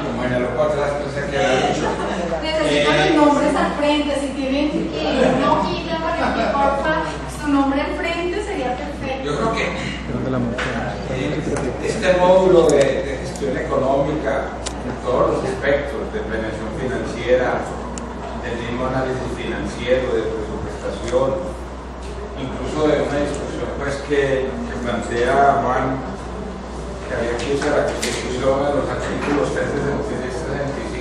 como en el otras cosas que había dicho. Necesitan los nombres al frente, si tienen una hojita para que porfa su nombre al frente sería perfecto. Yo creo que este módulo de gestión económica en todos los aspectos, de planeación financiera, del mismo análisis financiero, de presupuestación, incluso de una discusión pues que plantea Juan, que había que usar la Constitución de los artículos 366 y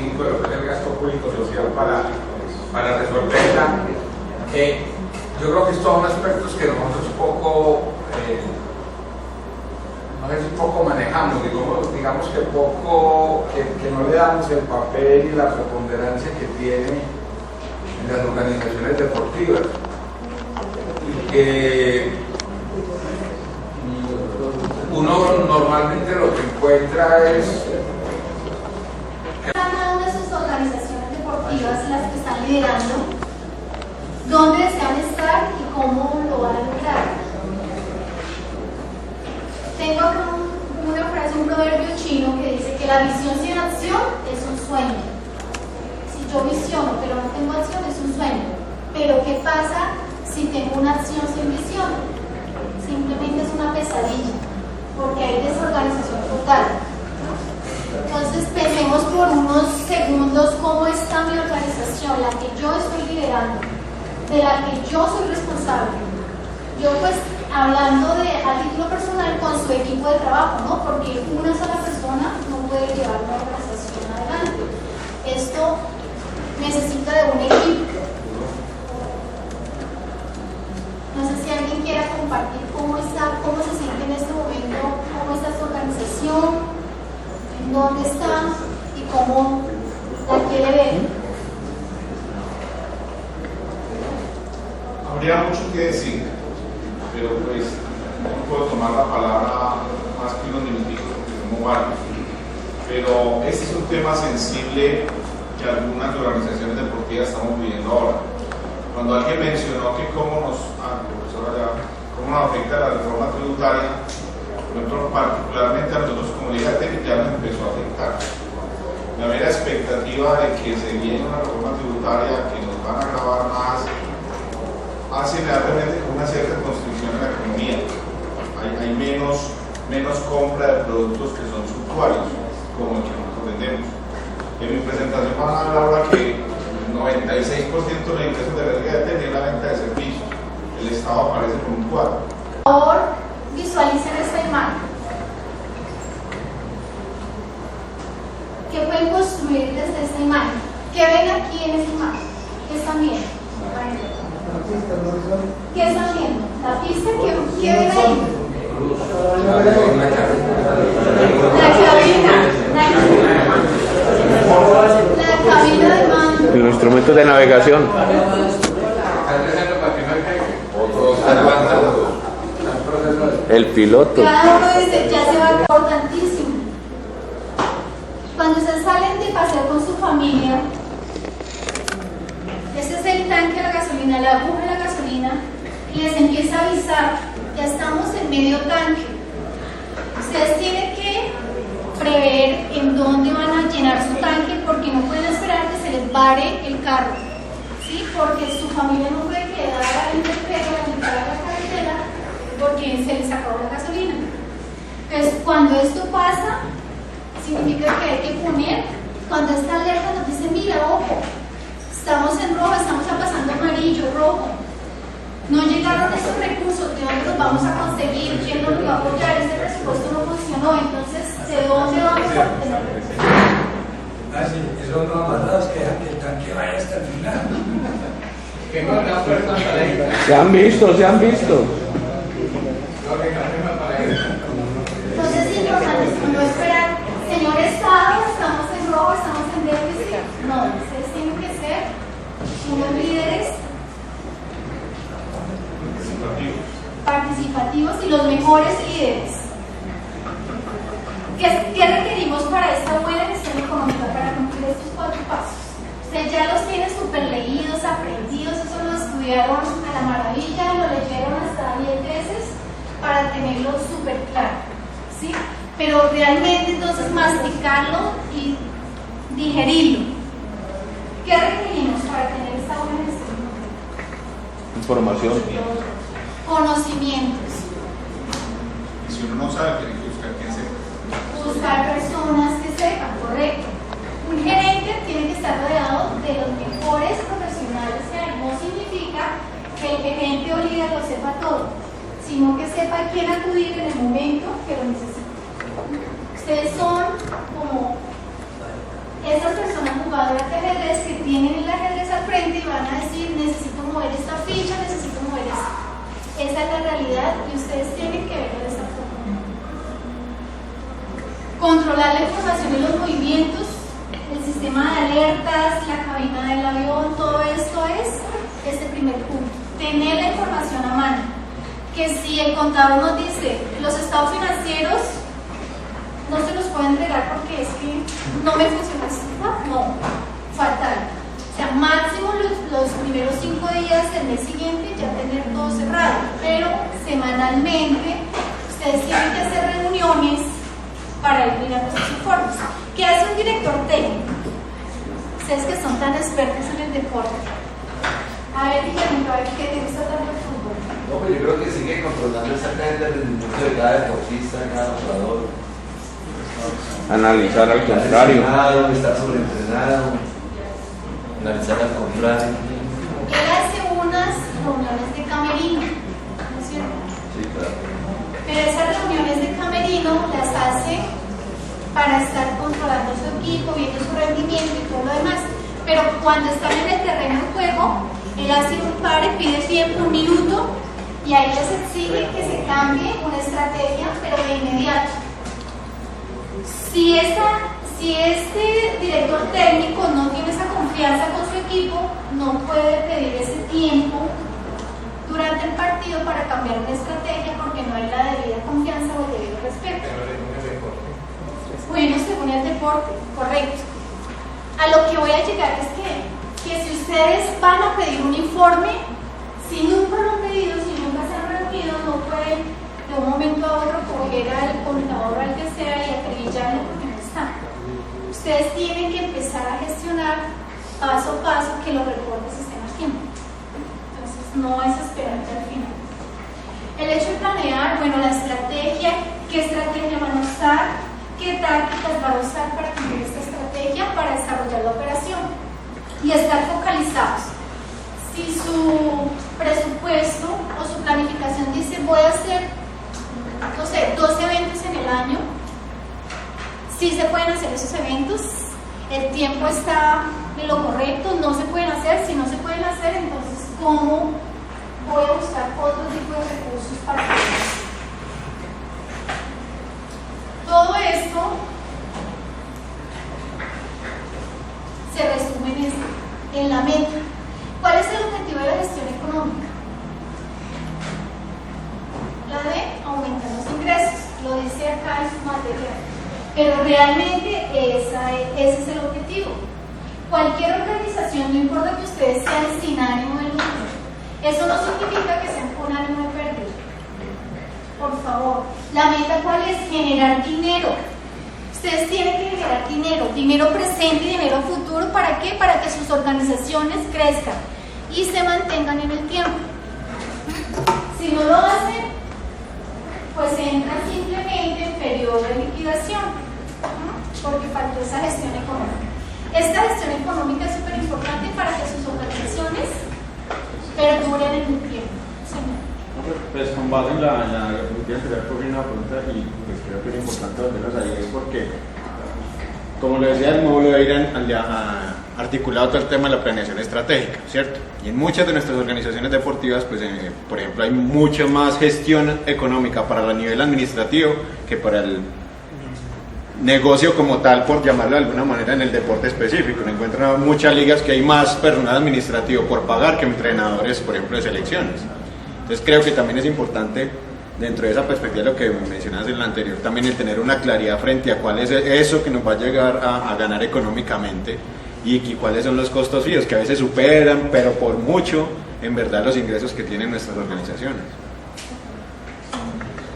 365 de lo que es el gasto público social para resolverla. Yo creo que estos son aspectos que nosotros poco manejamos, digamos que poco, que no le damos el papel y la preponderancia que tiene en las organizaciones deportivas, y que uno normalmente lo que encuentra es cada una de sus organizaciones deportivas, las que están liderando, dónde desean estar y cómo lo van a lograr. Tengo acá una frase, un proverbio chino que dice que la visión sin acción es un sueño. Si yo visiono pero no tengo acción es un sueño. Pero ¿qué pasa si tengo una acción sin visión? Simplemente es una pesadilla, porque hay desorganización total. Entonces pensemos por unos segundos cómo está mi organización, la que yo estoy liderando, de la que yo soy responsable. Yo pues hablando a título personal con su equipo de trabajo, ¿no? Porque una sola persona no puede llevar una organización adelante. Esto necesita de un equipo. No sé si alguien quiera compartir cómo se siente en este momento, cómo está su organización, en dónde está y cómo la quiere ver. Habría mucho que decir, pero pues no puedo tomar la palabra más que unos minutitos porque somos varios. Pero este es un tema sensible que algunas organizaciones deportivas estamos viviendo ahora. Cuando alguien mencionó que cómo nos afecta la reforma tributaria, particularmente a nosotros como Liga Técnica ya nos empezó a afectar. La mera expectativa de que se viene una reforma tributaria que nos van a gravar más hace realmente una cierta constricción en la economía. Hay menos compra de productos que son suntuarios, como el que nosotros vendemos. En mi presentación van a hablar ahora que el 96% de los ingresos de la Liga de Técnica es la venta de servicios. El Estado aparece con un 4%. Por favor, visualicen esta imagen. ¿Qué pueden construir desde esta imagen? ¿Qué ven aquí en esta imagen? ¿Qué están viendo? ¿Qué están viendo? ¿La pista? ¿Qué ven ahí? La cabina de mando. Los instrumentos de navegación. El piloto. Cada uno dice, ya se va importantísimo. Cuando ustedes salen de paseo con su familia, ese es el tanque de la gasolina, la aguja de la gasolina, y les empieza a avisar, ya estamos en medio tanque. Ustedes tienen que prever en dónde van a llenar su tanque, porque no pueden esperar que se les vare el carro, ¿sí? Porque su familia no puede quedar ahí de pego a la mitad de la carretera porque se les acabó la gasolina. Entonces, cuando esto pasa, significa que hay que poner, cuando esta alerta nos dice, mira, ojo, estamos en rojo, estamos pasando amarillo, rojo, no llegaron esos recursos, ¿de dónde los vamos a conseguir? ¿Quién nos va a apoyar? Este presupuesto no funcionó, entonces, ¿de dónde vamos a obtener? Eso no ha matado, es que el tanque vaya hasta el final. Se han visto. Entonces es importante no esperar, señor Estado, estamos en rojo, estamos en déficit. No, ustedes tienen que ser unos líderes participativos y los mejores líderes. ¿Qué requerimos para esta buena gestión económica, para cumplir estos 4 pasos? Ustedes ya los tienen súper leídos, aprendidos, eso lo estudiaron a la maravilla, lo leyeron hasta 10 veces para tenerlo súper claro, ¿sí? Pero realmente entonces masticarlo y digerirlo. ¿Qué requerimos para tener esta buena gestión? Información. Conocimientos. Y si uno no sabe, tiene que buscar quién sepa. Buscar personas que sepan, correcto. Un gerente tiene que estar rodeado de los mejores profesionales que hay. No significa que el gerente o líder lo sepa todo, sino que sepa a quién acudir en el momento que lo necesita. Ustedes son como esas personas jugadoras de ajedrez que tienen el ajedrez al frente y van a decir: necesito mover esta ficha, necesito mover esta. Esa es la realidad y ustedes tienen que verlo de esa forma. Controlar la información y los movimientos, el sistema de alertas, la cabina del avión, todo esto es este primer punto. Tener la información a mano. Que si el contador nos dice los estados financieros no se los puedo entregar porque es que no me funciona el sistema, no, fatal. O sea, máximo los primeros 5 días del mes siguiente ya tener todo cerrado, pero semanalmente ustedes tienen que hacer reuniones para ir mirando esos informes. ¿Qué hace un director técnico? Ustedes que son tan expertos en el deporte. A ver, Guillermo, a ver qué te gusta tanto el fútbol. No, pues yo creo que sigue controlando exactamente el rendimiento de cada deportista, cada jugador. Analizar al contrario. Estar sobreentrenado, analizar al contrario. Él hace unas reuniones de camerino, ¿no es cierto? Sí, claro. Pero esas reuniones de camerino las hace para estar controlando su equipo, viendo su rendimiento y todo lo demás. Pero cuando están en el terreno de juego, él hace un pare, pide tiempo, 1 minuto, y ahí les exige que se cambie una estrategia, pero de inmediato. Si este director técnico no tiene esa confianza con su equipo, no puede pedir ese tiempo durante el partido para cambiar una estrategia porque no hay la debida confianza o el debido respeto. Bueno, según el deporte, correcto. A lo que voy a llegar es que si ustedes van a pedir un informe, si nunca lo han pedido, si nunca se han reunido, no pueden de un momento a otro coger al contador o al que sea y acribillarlo porque no está. Ustedes tienen que empezar a gestionar paso a paso que los reportes estén a tiempo. Entonces, no es esperarte al final. El hecho de planear, bueno, la estrategia, qué estrategia van a usar, qué tácticas van a usar para cumplir esta estrategia, para desarrollar la operación y estar focalizados. Si su presupuesto o su planificación dice voy a hacer, no sé, 2 eventos en el año, sí se pueden hacer esos eventos, el tiempo está en lo correcto, no se pueden hacer, si no se pueden hacer, entonces ¿cómo voy a buscar otro tipo de recursos para hacerlo? Todo esto se resume en la meta. ¿Cuál es el objetivo de la gestión económica? La de aumentar los ingresos, lo dice acá en su material. Pero realmente ese es el objetivo. Cualquier organización, no importa que ustedes sean sin ánimo de lucro, eso no significa que sean con ánimo de pérdida. Por favor, la meta ¿cuál es? Generar dinero. Ustedes tienen que generar dinero presente y dinero futuro. ¿Para qué? Para que sus organizaciones crezcan y se mantengan en el tiempo. Si no lo hacen, pues entran simplemente en periodo de liquidación, porque faltó esa gestión económica. Esta gestión económica es súper importante para que sus organizaciones perduren en el tiempo. Pues con base en la voy a empezar por una pregunta y pues creo que es importante volvernos ahí, es porque, como lo decía, el módulo de ir articulado todo el tema de la planeación estratégica, ¿cierto? Y en muchas de nuestras organizaciones deportivas, pues por ejemplo, hay mucha más gestión económica para el nivel administrativo que para el negocio como tal, por llamarlo de alguna manera, en el deporte específico. Me encuentro en muchas ligas que hay más personal administrativo por pagar que entrenadores, por ejemplo, de selecciones. Entonces creo que también es importante, dentro de esa perspectiva de lo que mencionabas en la anterior, también el tener una claridad frente a cuál es eso que nos va a llegar a ganar económicamente y cuáles son los costos fijos, que a veces superan, pero por mucho, en verdad, los ingresos que tienen nuestras organizaciones.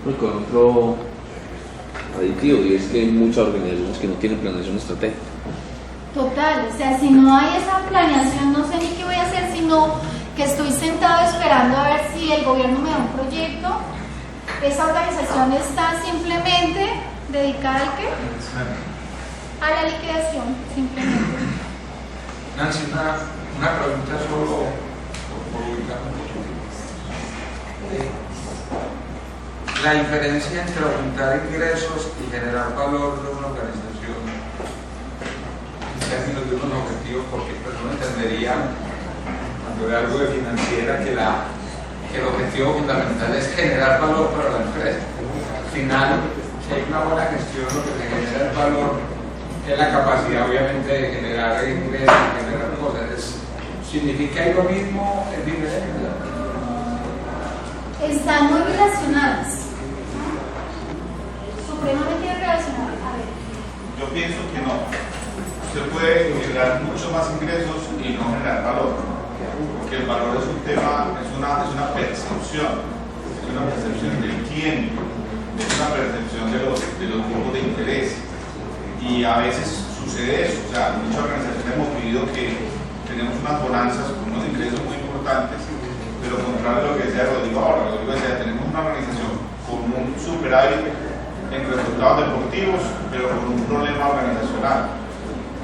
Pues con otro aditivo, y es que hay muchas organizaciones que no tienen planeación estratégica. Total, o sea, si no hay esa planeación, no sé ni qué voy a hacer, sino que estoy sentado esperando a ver si el gobierno me da un proyecto. Esa organización está simplemente dedicada ¿a qué? A la liquidación, simplemente. Nancy, una pregunta solo por ubicar un poquito. La diferencia entre aumentar ingresos y generar valor de una organización en términos de unos objetivos, porque pues uno entendería cuando ve algo de financiera que el objetivo fundamental es generar valor para la empresa. Al final, si hay una buena gestión, lo que se genera es valor, es la capacidad obviamente de generar ingresos, de generar cosas. ¿Significa lo mismo? ¿Es diferente? Están muy relacionadas. Supremamente relacionadas. A ver. Yo pienso que no. Usted puede generar muchos más ingresos y no generar valor, porque el valor es un tema, es una percepción del cliente, es una percepción de los grupos de interés, y a veces sucede eso. O sea, en muchas organizaciones hemos vivido que tenemos unas bonanzas con unos ingresos muy importantes, pero contrario a lo que decía Rodrigo ahora, tenemos una organización con un superávit en resultados deportivos, pero con un problema organizacional.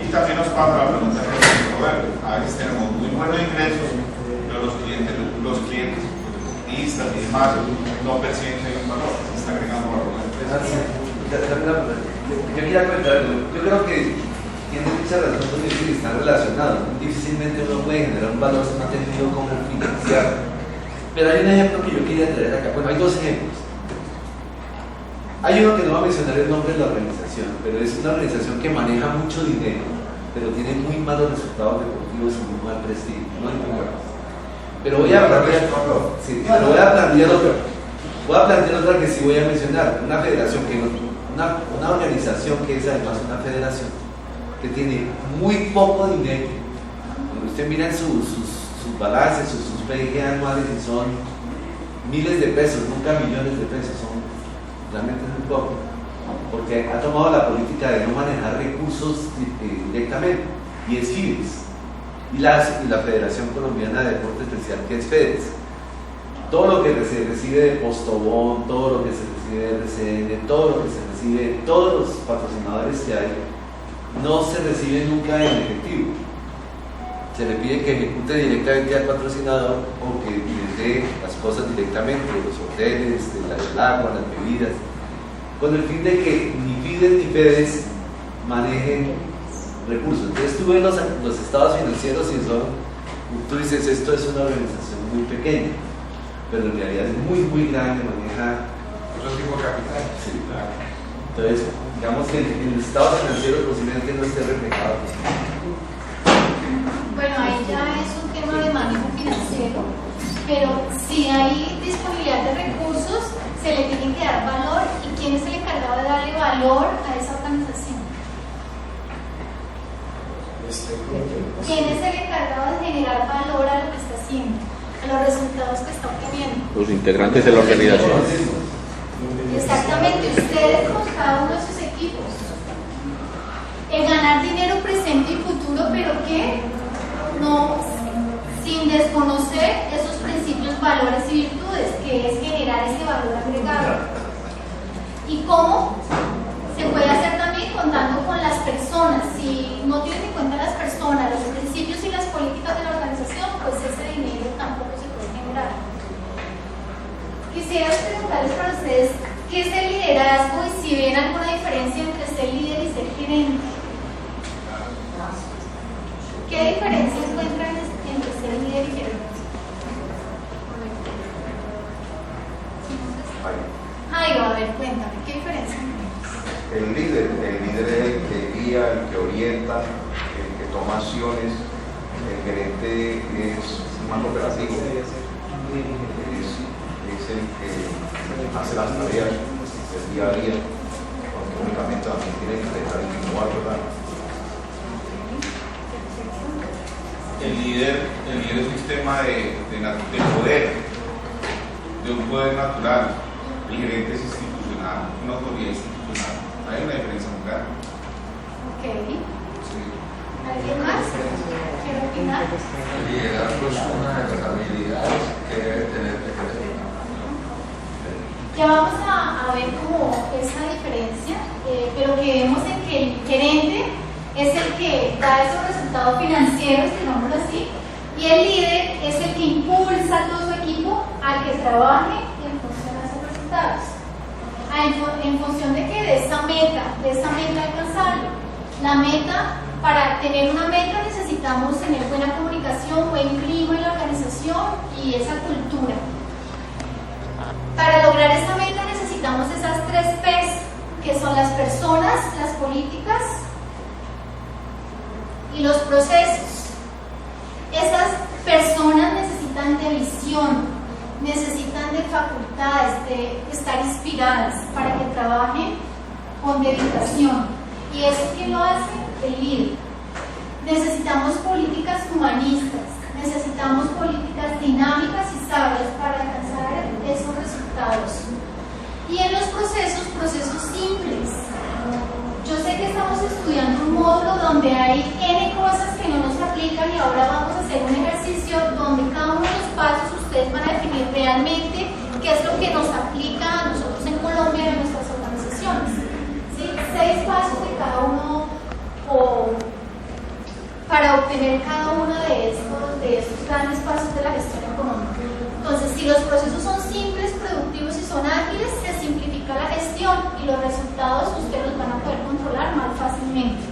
Y también nos pasa la pregunta que nos Roberto: a veces tenemos muy buenos ingresos, pero los clientes y demás no perciben que hay un valor, se está agregando valor. Yo quería comentar algo. Yo creo que tiene mucha razón con eso y están relacionados. Difícilmente uno puede generar un valor si no ha tenido cómo financiar. Pero hay un ejemplo que yo quería traer acá. Bueno, hay dos ejemplos. Hay uno que no va a mencionar el nombre de la organización, pero es una organización que maneja mucho dinero, pero tiene muy malos resultados deportivos y muy mal prestigio. No hay problema. Pero voy a plantear otra que sí voy a mencionar. Una federación una organización que es además una federación que tiene muy poco dinero. Cuando usted mira en sus balances, sus PIG anuales, y son miles de pesos, nunca millones de pesos, son realmente muy poco, porque ha tomado la política de no manejar recursos directamente, y es FIDES y la Federación Colombiana de Deporte Especial, que es FEDES. Todo lo que se recibe de Postobón, todo lo que se recibe de RCN, todo lo que se recibe de todos los patrocinadores que hay, no se recibe nunca en efectivo. Se le pide que ejecute directamente al patrocinador o que les dé las cosas directamente, los hoteles, el agua, las bebidas, con el fin de que ni FIDES ni FEDES manejen recursos. Entonces tú ves los estados financieros y tú dices, esto es una organización muy pequeña, pero en realidad es muy, muy grande, maneja otro tipo de capital. Sí, claro. Entonces, digamos que el estado financiero posiblemente no esté reflejado. Bueno, ahí ya es un tema de manejo financiero, pero si hay disponibilidad de recursos, se le tiene que dar valor. ¿Y quién es el encargado de darle valor a esa organización? ¿Quién es el encargado de generar valor a lo que está haciendo, a los resultados que está obteniendo? Los integrantes de la organización. Exactamente, ustedes con cada uno de sus equipos. El ganar dinero presente y futuro, pero ¿qué? No, sin desconocer esos principios, valores y virtudes, que es generar ese valor agregado. ¿Y cómo? Se puede hacer también contando con las personas. Si no tienen en cuenta las personas, los principios y las políticas de la organización, pues ese dinero tampoco se puede generar. Quisiera preguntarles para ustedes, ¿qué es el liderazgo y si ven alguna diferencia entre ser líder y ser gerente? ¿Qué diferencia encuentran entre ser líder y gerente? Jairo, a ver, cuéntame, ¿qué diferencia encuentras? El líder es el que guía, el que orienta, el que toma acciones. El gerente es más operativo, es el que hace las tareas del día a día, aunque únicamente también tiene que pensar en innovar, ¿verdad? El líder es un sistema de poder, de un poder natural. El gerente es institucional, una autoridad institucional. Hay una diferencia muy grande. Ok. Sí. ¿Alguien más quiere opinar? El liderazgo es una de las habilidades que debe tener el gerente. Ya vamos a ver como esa diferencia, pero que vemos en que el gerente es el que da esos resultados financieros, digámoslo así, y el líder es el que impulsa a todo su equipo a que trabaje en función a esos resultados. En función de que de esa meta alcanzarlo. La meta, para tener una meta necesitamos tener buena comunicación, buen clima en la organización y esa cultura. Para lograr esa meta necesitamos esas 3 P's, que son las personas, las políticas y los procesos. Esas personas necesitan de visión, necesitan de facultades, de estar inspiradas para que trabajen con dedicación. ¿Y eso quién lo hace? El líder. Necesitamos políticas humanistas, necesitamos políticas dinámicas y sabias para alcanzar esos resultados. Y en los procesos simples. Yo sé que estamos estudiando un módulo donde hay N cosas que no nos aplican y ahora vamos a hacer un ejercicio donde cada uno de los pasos ustedes van a definir realmente qué es lo que nos aplica a nosotros en Colombia y a nuestras organizaciones. ¿Sí? 6 pasos de cada uno para obtener cada uno de estos grandes pasos de la gestión económica. Entonces, si los procesos son simples, productivos y son ágiles, se simplifica la gestión y los resultados ustedes los van a poder controlar más fácilmente.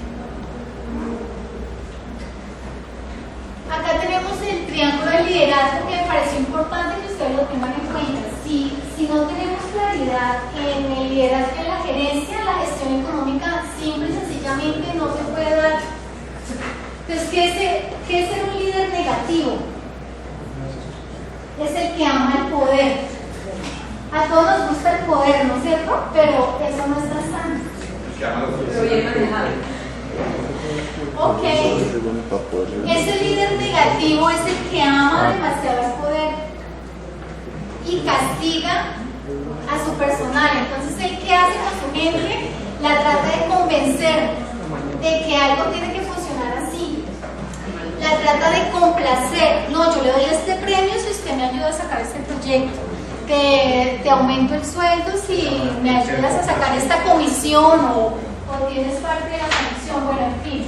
Acá tenemos el triángulo del liderazgo, que me pareció importante que ustedes lo tengan en cuenta. Si no tenemos claridad en el liderazgo y en la gerencia, la gestión económica simple y sencillamente no se puede dar. Entonces, ¿qué es ser un líder negativo? Es el que ama el poder. A todos nos gusta el poder, ¿no es cierto? Pero eso no es tan sano. Pero bien manejado. Ok. Ese líder negativo es el que ama demasiado el poder y castiga a su personal. Entonces, ¿el qué hace con su gente? La trata de convencer de que algo tiene que funcionar así. La trata de complacer. No, yo le doy este premio si usted me ayuda a sacar este proyecto. Te aumento el sueldo si me ayudas a sacar esta comisión o tienes parte de la comisión, bueno, en fin.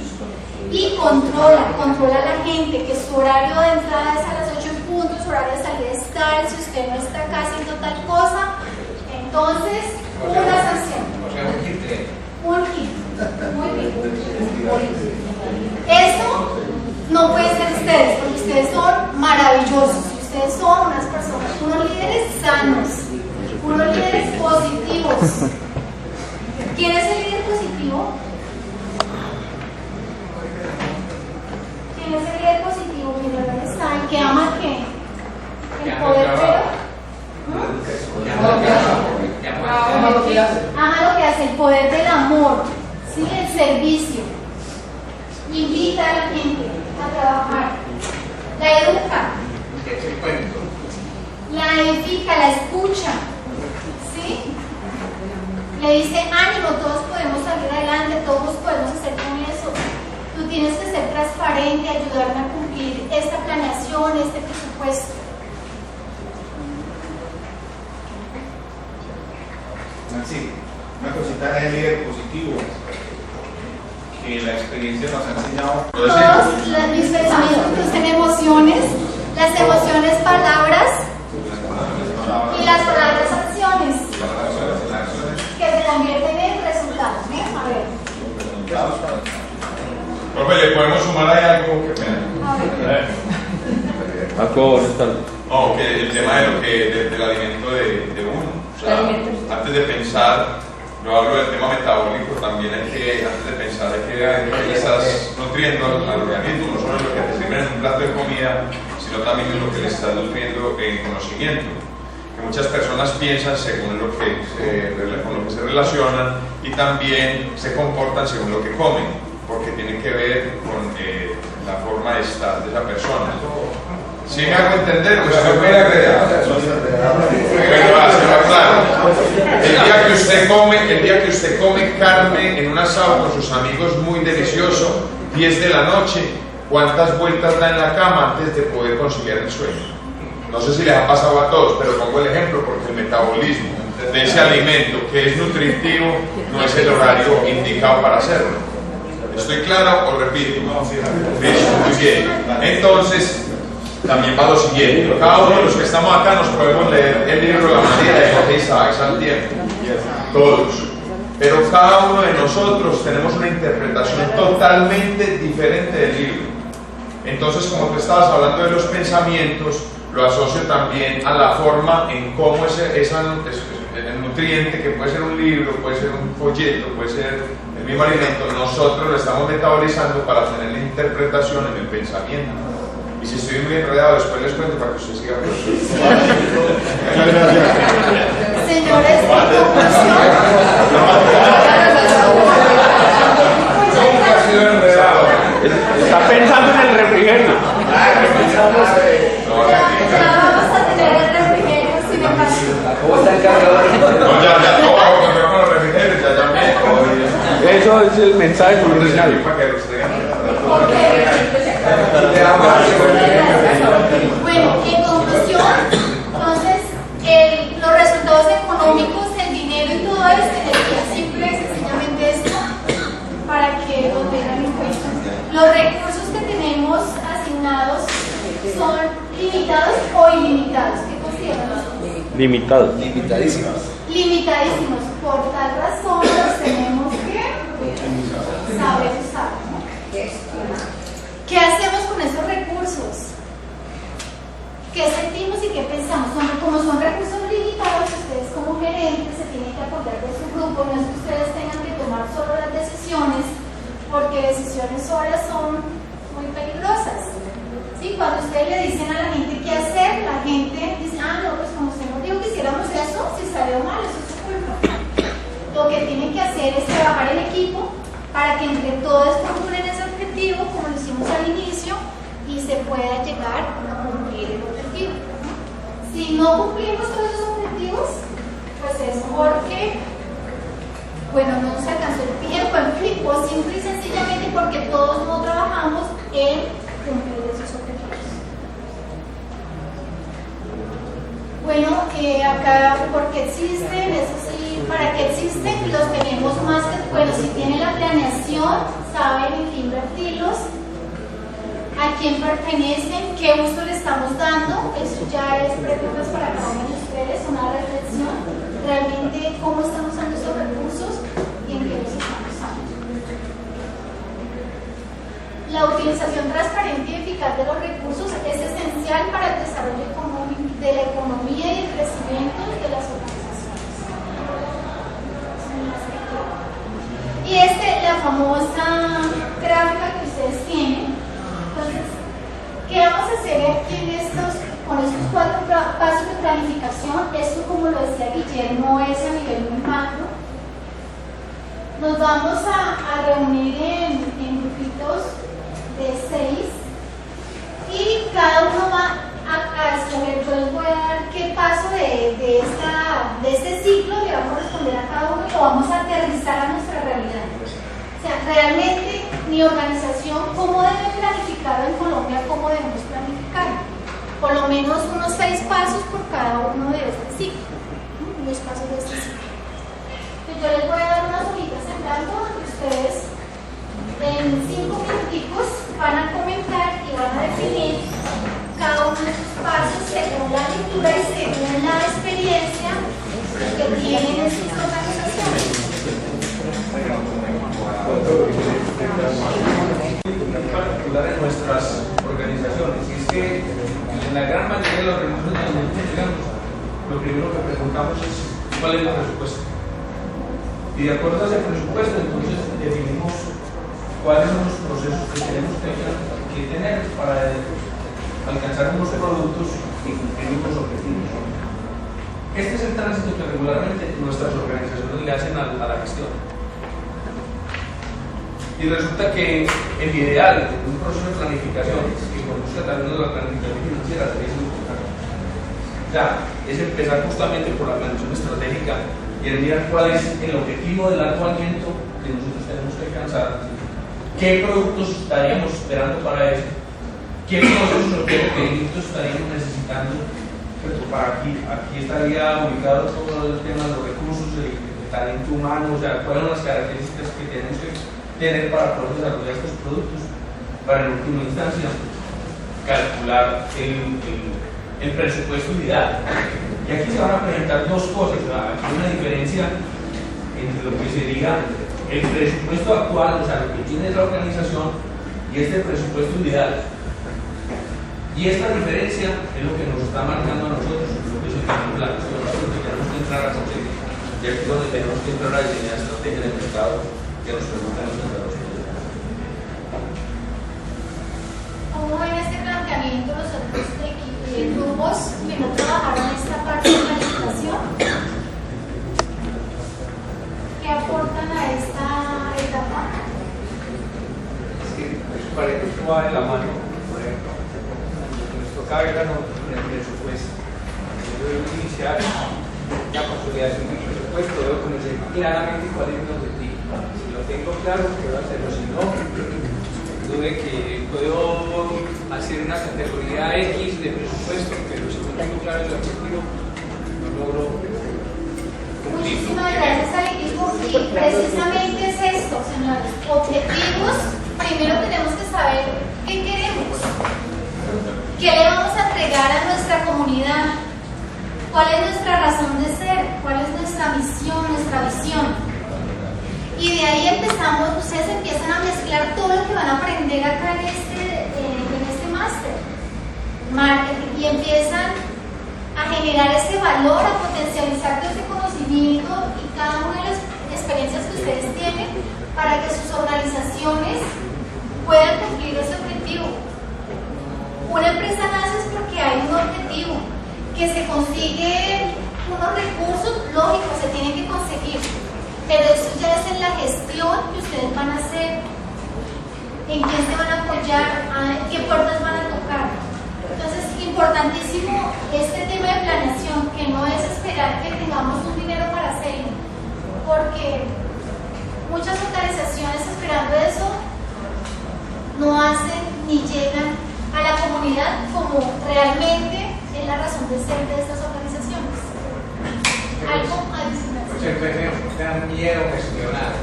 Y controla a la gente, que su horario de entrada es a las 8 en punto, su horario de salida es tal, si usted no está acá haciendo tal cosa, entonces una sanción. Un hit. Muy bien. Eso no puede ser ustedes, porque ustedes son maravillosos, ustedes son unas personas, unos líderes sanos, unos líderes positivos. ¿Quién es el líder positivo? ¿Quién es el líder positivo? Mira, ¿dónde está? ¿El que ama qué? El poder, ama lo que hace, el poder del amor, ¿sí? El servicio. Invita a la gente a trabajar, la educa, la edifica, la escucha, ¿sí? Le dice, ánimo, todos podemos salir adelante, todos podemos hacer con eso. Tú tienes que ser transparente, ayudarme a cumplir esta planeación, este presupuesto. Nancy, una cosita del líder positivo que la experiencia nos ha enseñado. Todos mis pensamientos producen emociones, las emociones palabras y las palabras acciones que se convierten en resultados. A ver. Profe, ¿le podemos sumar ahí algo? Qué pena. Paco, que el tema del alimento de uno. O sea, antes de pensar, no hablo del tema metabólico, también hay que, antes de pensar, hay que estás nutriendo al organismo, no solo lo que te sirve en un plato de comida, sino también en lo que le estás nutriendo en conocimiento. Que muchas personas piensan según con lo que se relacionan y también se comportan según lo que comen, porque tiene que ver con la forma de estar de esa persona. ¿Sí me hago entender? Pues se puede agregar. Claro. El día que usted come carne en un asado con sus amigos muy delicioso, 10 de la noche, ¿cuántas vueltas da en la cama antes de poder conciliar el sueño? No sé si les ha pasado a todos, pero pongo el ejemplo porque el metabolismo de ese alimento que es nutritivo no es el horario indicado para hacerlo. ¿Estoy claro o repito? Listo, muy bien. Entonces, también va lo siguiente. Cada uno de los que estamos acá nos podemos leer el libro La manera de Jorge Isaacs al tiempo. Todos. Pero cada uno de nosotros tenemos una interpretación totalmente diferente del libro. Entonces, como tú estabas hablando de los pensamientos, lo asocio también a la forma en cómo el nutriente, que puede ser un libro, puede ser un folleto, puede ser el mismo alimento, nosotros lo estamos metabolizando para tener la interpretación en el pensamiento. Y si estoy muy enredado, después les cuento para que ustedes sigan. Señores, en conclusión, Nunca ha sido enredado. Está pensando en el refrigerio. ya vamos a tener el refrigerio, sin embargo. ¿Cómo está el cargador? No, ya, no, cuando con los refrigerios, ya. Eso es el mensaje subliminal. Para que los tengan. Bueno, en conclusión, entonces, los resultados económicos, el dinero y todo es energía simple y sencillamente esto, para que lo tengan en cuenta. Los recursos que tenemos asignados son limitados o ilimitados. ¿Qué consideran ustedes? Limitado. Limitadísimos. Limitadísimos. Por tal razón, los tenemos que saber usar, ¿no? ¿Qué hacemos con esos recursos? ¿Qué sentimos y qué pensamos? Como son recursos limitados, ustedes como gerentes se tienen que acordar de su grupo, no es que ustedes tengan que tomar solo las decisiones, porque decisiones solas son muy peligrosas. ¿Sí? Cuando ustedes le dicen a la gente qué hacer, la gente dice, no, pues como usted nos dijo que hiciéramos eso, si salió mal, eso es su culpa. Lo que tienen que hacer es trabajar en equipo para que entre todos formulen ese objetivo, como lo hicimos al inicio, y se pueda llegar a cumplir el objetivo. Si no cumplimos todos esos objetivos, pues es porque, no nos alcanzó el tiempo, en fin, o simple y sencillamente porque todos no trabajamos en cumplir esos objetivos. Acá, ¿por qué existen? Eso sí, ¿para qué existen? Los tenemos más que, si tienen la planeación, saben en qué invertirlos, a quién pertenecen, qué uso le estamos dando, eso ya es preguntas para cada uno de ustedes, una reflexión, realmente cómo estamos usando esos recursos y en qué los estamos usando. La utilización transparente y eficaz de los recursos es esencial para el desarrollo de la economía y el crecimiento de las organizaciones. Y la famosa gráfica que ustedes tienen. Entonces, ¿qué vamos a hacer aquí con estos 4 pasos de planificación? Esto, como lo decía Guillermo, es a nivel muy macro. Nos vamos a reunir en grupitos de 6 y cada uno va a escoger. Yo les voy a dar qué paso de este ciclo le va a corresponder a cada uno y lo vamos a aterrizar a nuestra realidad. O sea, realmente mi organización, ¿cómo debe planificar en Colombia? ¿Cómo debemos planificar? Por lo menos unos 6 pasos por cada uno de este ciclo. Los pasos de este ciclo. Entonces, yo les voy a dar unas hojitas en blanco donde ustedes en 5 minuticos van a comentar y van a definir cada uno de sus pasos según la lectura y según la experiencia que tienen en sus organizaciones. Particular en nuestras organizaciones, y es que en la gran mayoría de los recursos que nosotros llegamos, lo primero que preguntamos es cuál es el presupuesto, y de acuerdo a ese presupuesto entonces definimos cuáles son los procesos que tenemos que tener para alcanzar unos productos y cumplir unos objetivos. Este es el tránsito que regularmente nuestras organizaciones le hacen a la gestión. Y resulta que el ideal de un proceso de planificación que conduzca también a la planificación financiera es importante. Ya, es empezar justamente por la planeación estratégica y el mirar cuál es el objetivo de largo aliento que nosotros tenemos que alcanzar qué productos estaríamos esperando para eso, qué procesos o qué requerimientos estaríamos necesitando. Aquí estaría ubicado todo el tema de los recursos, el talento humano, o sea, cuáles son las características que tenemos que tener para poder desarrollar estos productos, para en última instancia calcular el presupuesto ideal. Y aquí se van a presentar dos cosas, hay una diferencia entre lo que sería el presupuesto actual, o sea, lo que tiene la organización, y este presupuesto ideal. Y esta diferencia es lo que nos está marcando a nosotros, lo que es el plan, lo que tenemos que entrar a conseguir. Y aquí es donde tenemos que entrar a diseñar estrategias de mercado que nos permitan alcanzar los objetivos. ¿Cómo ven este planteamiento los otros grupos que no trabajaron esta parte de planificación? ¿Qué aportan a esta etapa? Sí, pues parece que va de la mano, por ejemplo. Nos toca ver el presupuesto. Yo debo iniciar la consolidación del presupuesto, debo conocer claramente cuál es mi objetivo. Si lo tengo claro, puedo hacerlo. Si no, dude que puedo hacer una categoría X de presupuesto, pero si no tengo claro el objetivo, no logro cumplir. Muchísimas gracias al equipo. Y precisamente es esto, señores. Objetivos, primero tenemos que saber qué queremos, qué le vamos a entregar a nuestra comunidad, cuál es nuestra razón de ser, cuál es nuestra misión, nuestra visión. Y de ahí empezamos, ustedes empiezan a mezclar todo lo que van a aprender acá en este máster, marketing, y empiezan a generar ese valor, a potencializar todo ese conocimiento y cada una de las experiencias que ustedes tienen para que sus organizaciones puedan cumplir ese objetivo. Una empresa nace porque hay un objetivo, que se consigue unos recursos, lógicos, se tienen que conseguir. Pero eso ya es en la gestión que ustedes van a hacer, en quién se van a apoyar, qué puertas van a tocar. Entonces, importantísimo este tema de planeación, que no es esperar que tengamos un dinero para hacerlo, porque muchas organizaciones esperando eso no hacen ni llegan a la comunidad como realmente es la razón de ser de estas organizaciones. Algo adicional. Pues entonces tenemos miedo a gestionar.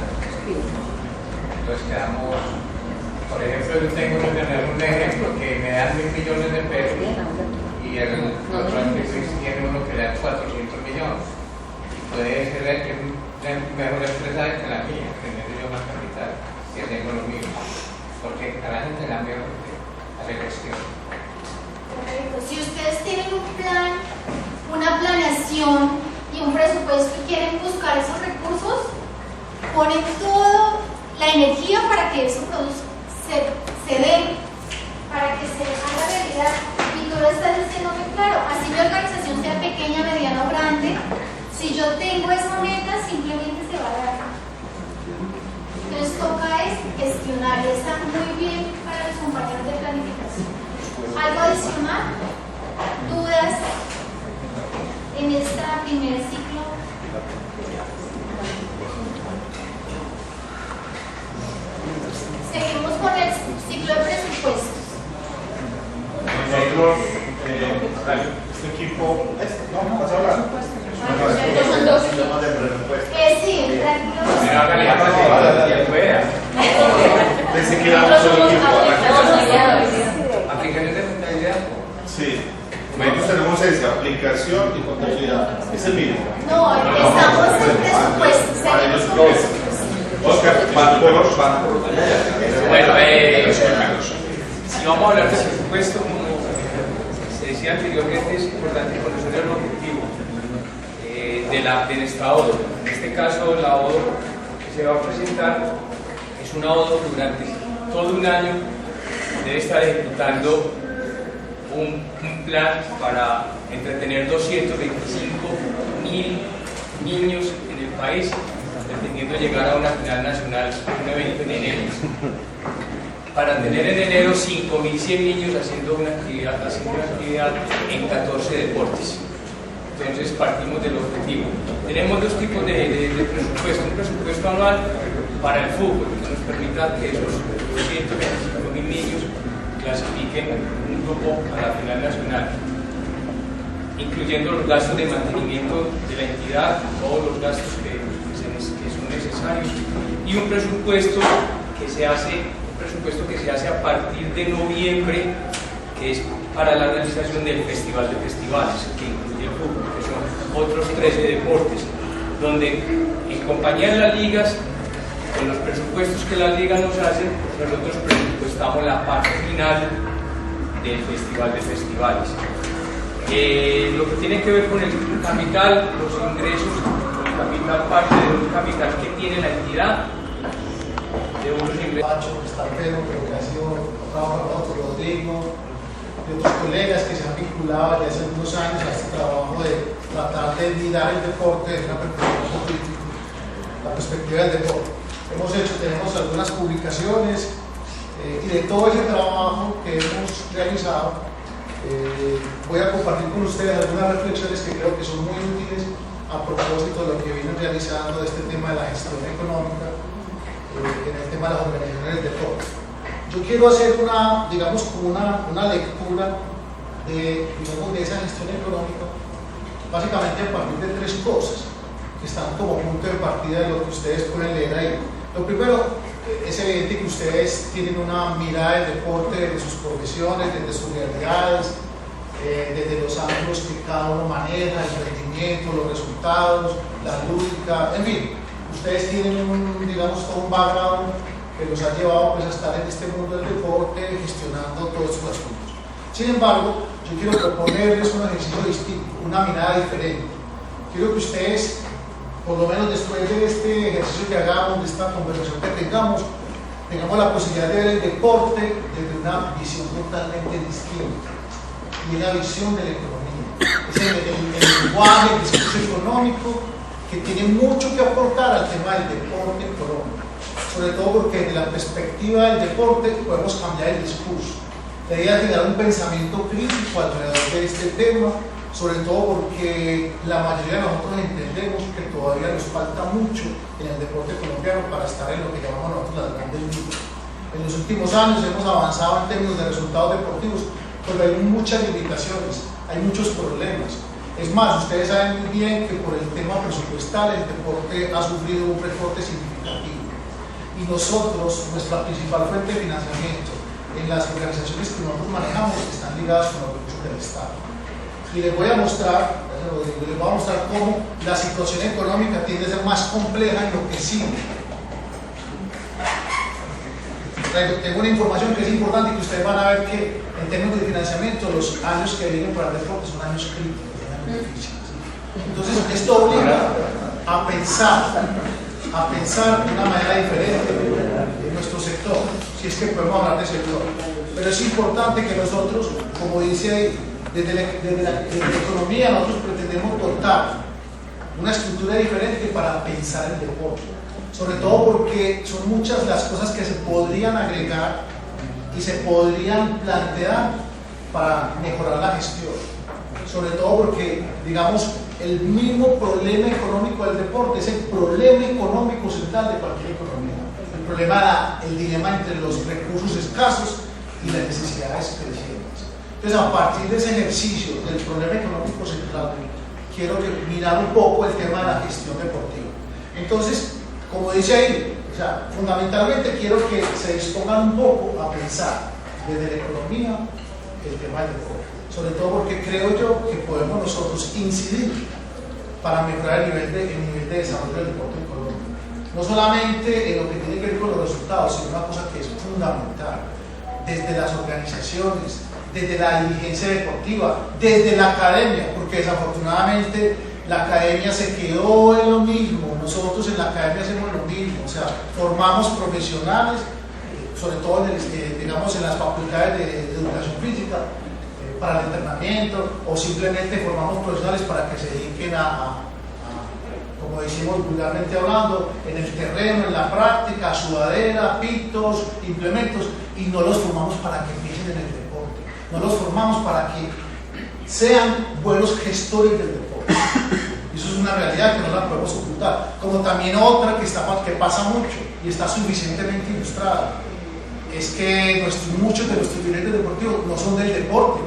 Entonces quedamos, por ejemplo, yo tengo que tener un ejemplo que me dan 1.000 millones de pesos y el otro tiene uno que le da 400 millones. Puede ser que es mejor empresa que la mía, tener yo más capital, que tengo lo mismo. Porque a la gente la mejor hacer gestión. Correcto. Si ustedes tienen un plan, una planeación y un presupuesto y quieren buscar esos recursos, ponen toda la energía para que eso se dé, para que se haga realidad. Y tú lo estás diciendo muy claro, así mi organización sea pequeña, mediana o grande, si yo tengo esa meta, simplemente se va a dar. Entonces toca es gestionar y está muy bien para los compañeros de planificación. ¿Algo adicional? ¿Dudas en este primer ciclo? Seguimos con el ciclo de presupuestos. Nosotros, este equipo, no, vas a hablar. Son dos equipos. Sí, tranquilo. Pensé que era un solo equipo. Aplicaciones de contabilidad. Sí. Nosotros tenemos esa aplicación y contabilidad. Es el mismo. No, empezamos en presupuestos. Seguimos con presupuestos. Oscar, van por Bueno, si vamos a hablar de presupuesto, como se decía anteriormente, es importante conocer el objetivo de nuestra ODO. En este caso, la ODO que se va a presentar es una ODO que durante todo un año debe estar ejecutando un plan para entretener 225.000 niños en el país, pretendiendo llegar a una final nacional, un evento en enero. Para tener en enero 5.100 niños haciendo una actividad en 14 deportes. Entonces partimos del objetivo. Tenemos dos tipos de presupuesto, un presupuesto anual para el fútbol, que nos permita que esos 125.000 niños clasifiquen un grupo a la final nacional, incluyendo los gastos de mantenimiento de la entidad, todos los gastos que son necesarios, y un presupuesto que se hace a partir de noviembre, que es para la realización del Festival de Festivales, que incluye el fútbol, que son otros 13 deportes, donde en compañía de las ligas, con los presupuestos que las ligas nos hacen, nosotros presupuestamos la parte final del Festival de Festivales. Lo que tiene que ver con el capital, los ingresos, el capital, parte de un capital que tiene la entidad, de unos ingresos. Estarpero, que ha sido trabajado por Rodrigo, de otros colegas que se han vinculado ya hace algunos años a este trabajo de tratar de mirar el deporte desde una perspectiva política, la perspectiva del deporte. Tenemos algunas publicaciones y de todo ese trabajo que hemos realizado, voy a compartir con ustedes algunas reflexiones que creo que son muy útiles a propósito de lo que vienen realizando de este tema de la gestión económica en el tema de las organizaciones del deporte. Yo quiero hacer una lectura de esa gestión económica, básicamente a partir de tres cosas que están como punto de partida de lo que ustedes pueden leer ahí. Lo primero, es evidente que ustedes tienen una mirada del deporte desde sus profesiones, desde sus realidades, desde los ángulos que cada uno maneja, el rendimiento, los resultados, la lúdica, en fin, ustedes tienen todo un background que los ha llevado pues, a estar en este mundo del deporte, gestionando todos estos asuntos. Sin embargo, yo quiero proponerles un ejercicio distinto, una mirada diferente. Quiero que ustedes, por lo menos después de este ejercicio que hagamos, de esta conversación que tengamos la posibilidad de ver el deporte desde una visión totalmente distinta y una visión de la economía. Es el lenguaje, el discurso económico que tiene mucho que aportar al tema del deporte económico, sobre todo porque desde la perspectiva del deporte podemos cambiar el discurso. La idea es generar un pensamiento crítico alrededor de este tema, sobre todo porque la mayoría de nosotros entendemos que todavía nos falta mucho en el deporte colombiano para estar en lo que llamamos nosotros las grandes ligas. En los últimos años hemos avanzado en términos de resultados deportivos, pero hay muchas limitaciones, hay muchos problemas. Es más, ustedes saben muy bien que por el tema presupuestal el deporte ha sufrido un recorte significativo. Y nosotros, nuestra principal fuente de financiamiento en las organizaciones que nosotros manejamos están ligadas con los recursos del Estado. Y les voy a mostrar cómo la situación económica tiende a ser más compleja en lo que sigue. Tengo una información que es importante y que ustedes van a ver que en términos de financiamiento los años que vienen para el deporte son años críticos, son años difíciles. Entonces esto obliga a pensar de una manera diferente en nuestro sector, si es que podemos hablar de sector. Pero es importante que nosotros, como dice ahí, desde la economía nosotros pretendemos dotar una estructura diferente para pensar el deporte, sobre todo porque son muchas las cosas que se podrían agregar y se podrían plantear para mejorar la gestión, sobre todo porque, digamos, el mismo problema económico del deporte es el problema económico central de cualquier economía, el dilema entre los recursos escasos y las necesidades crecientes. Entonces, a partir de ese ejercicio del problema económico central, quiero mirar un poco el tema de la gestión deportiva. Entonces, como dice ahí, fundamentalmente quiero que se dispongan un poco a pensar desde la economía el tema del deporte, sobre todo porque creo yo que podemos nosotros incidir para mejorar el nivel de desarrollo del deporte en Colombia. No solamente en lo que tiene que ver con los resultados, sino una cosa que es fundamental, desde las organizaciones, desde la dirigencia deportiva, desde la academia, porque desafortunadamente la academia se quedó en lo mismo. Nosotros en la academia hacemos lo mismo, formamos profesionales, sobre todo en las facultades de educación física, para el entrenamiento, o simplemente formamos profesionales para que se dediquen como decimos vulgarmente hablando, en el terreno, en la práctica, sudadera, pitos, implementos, y no los formamos para que empiecen en el deporte, no los formamos para que sean buenos gestores del deporte. Eso es una realidad que no la podemos ocultar. Como también otra que pasa mucho y está suficientemente ilustrada, es que muchos de nuestros dirigentes deportivos no son del deporte.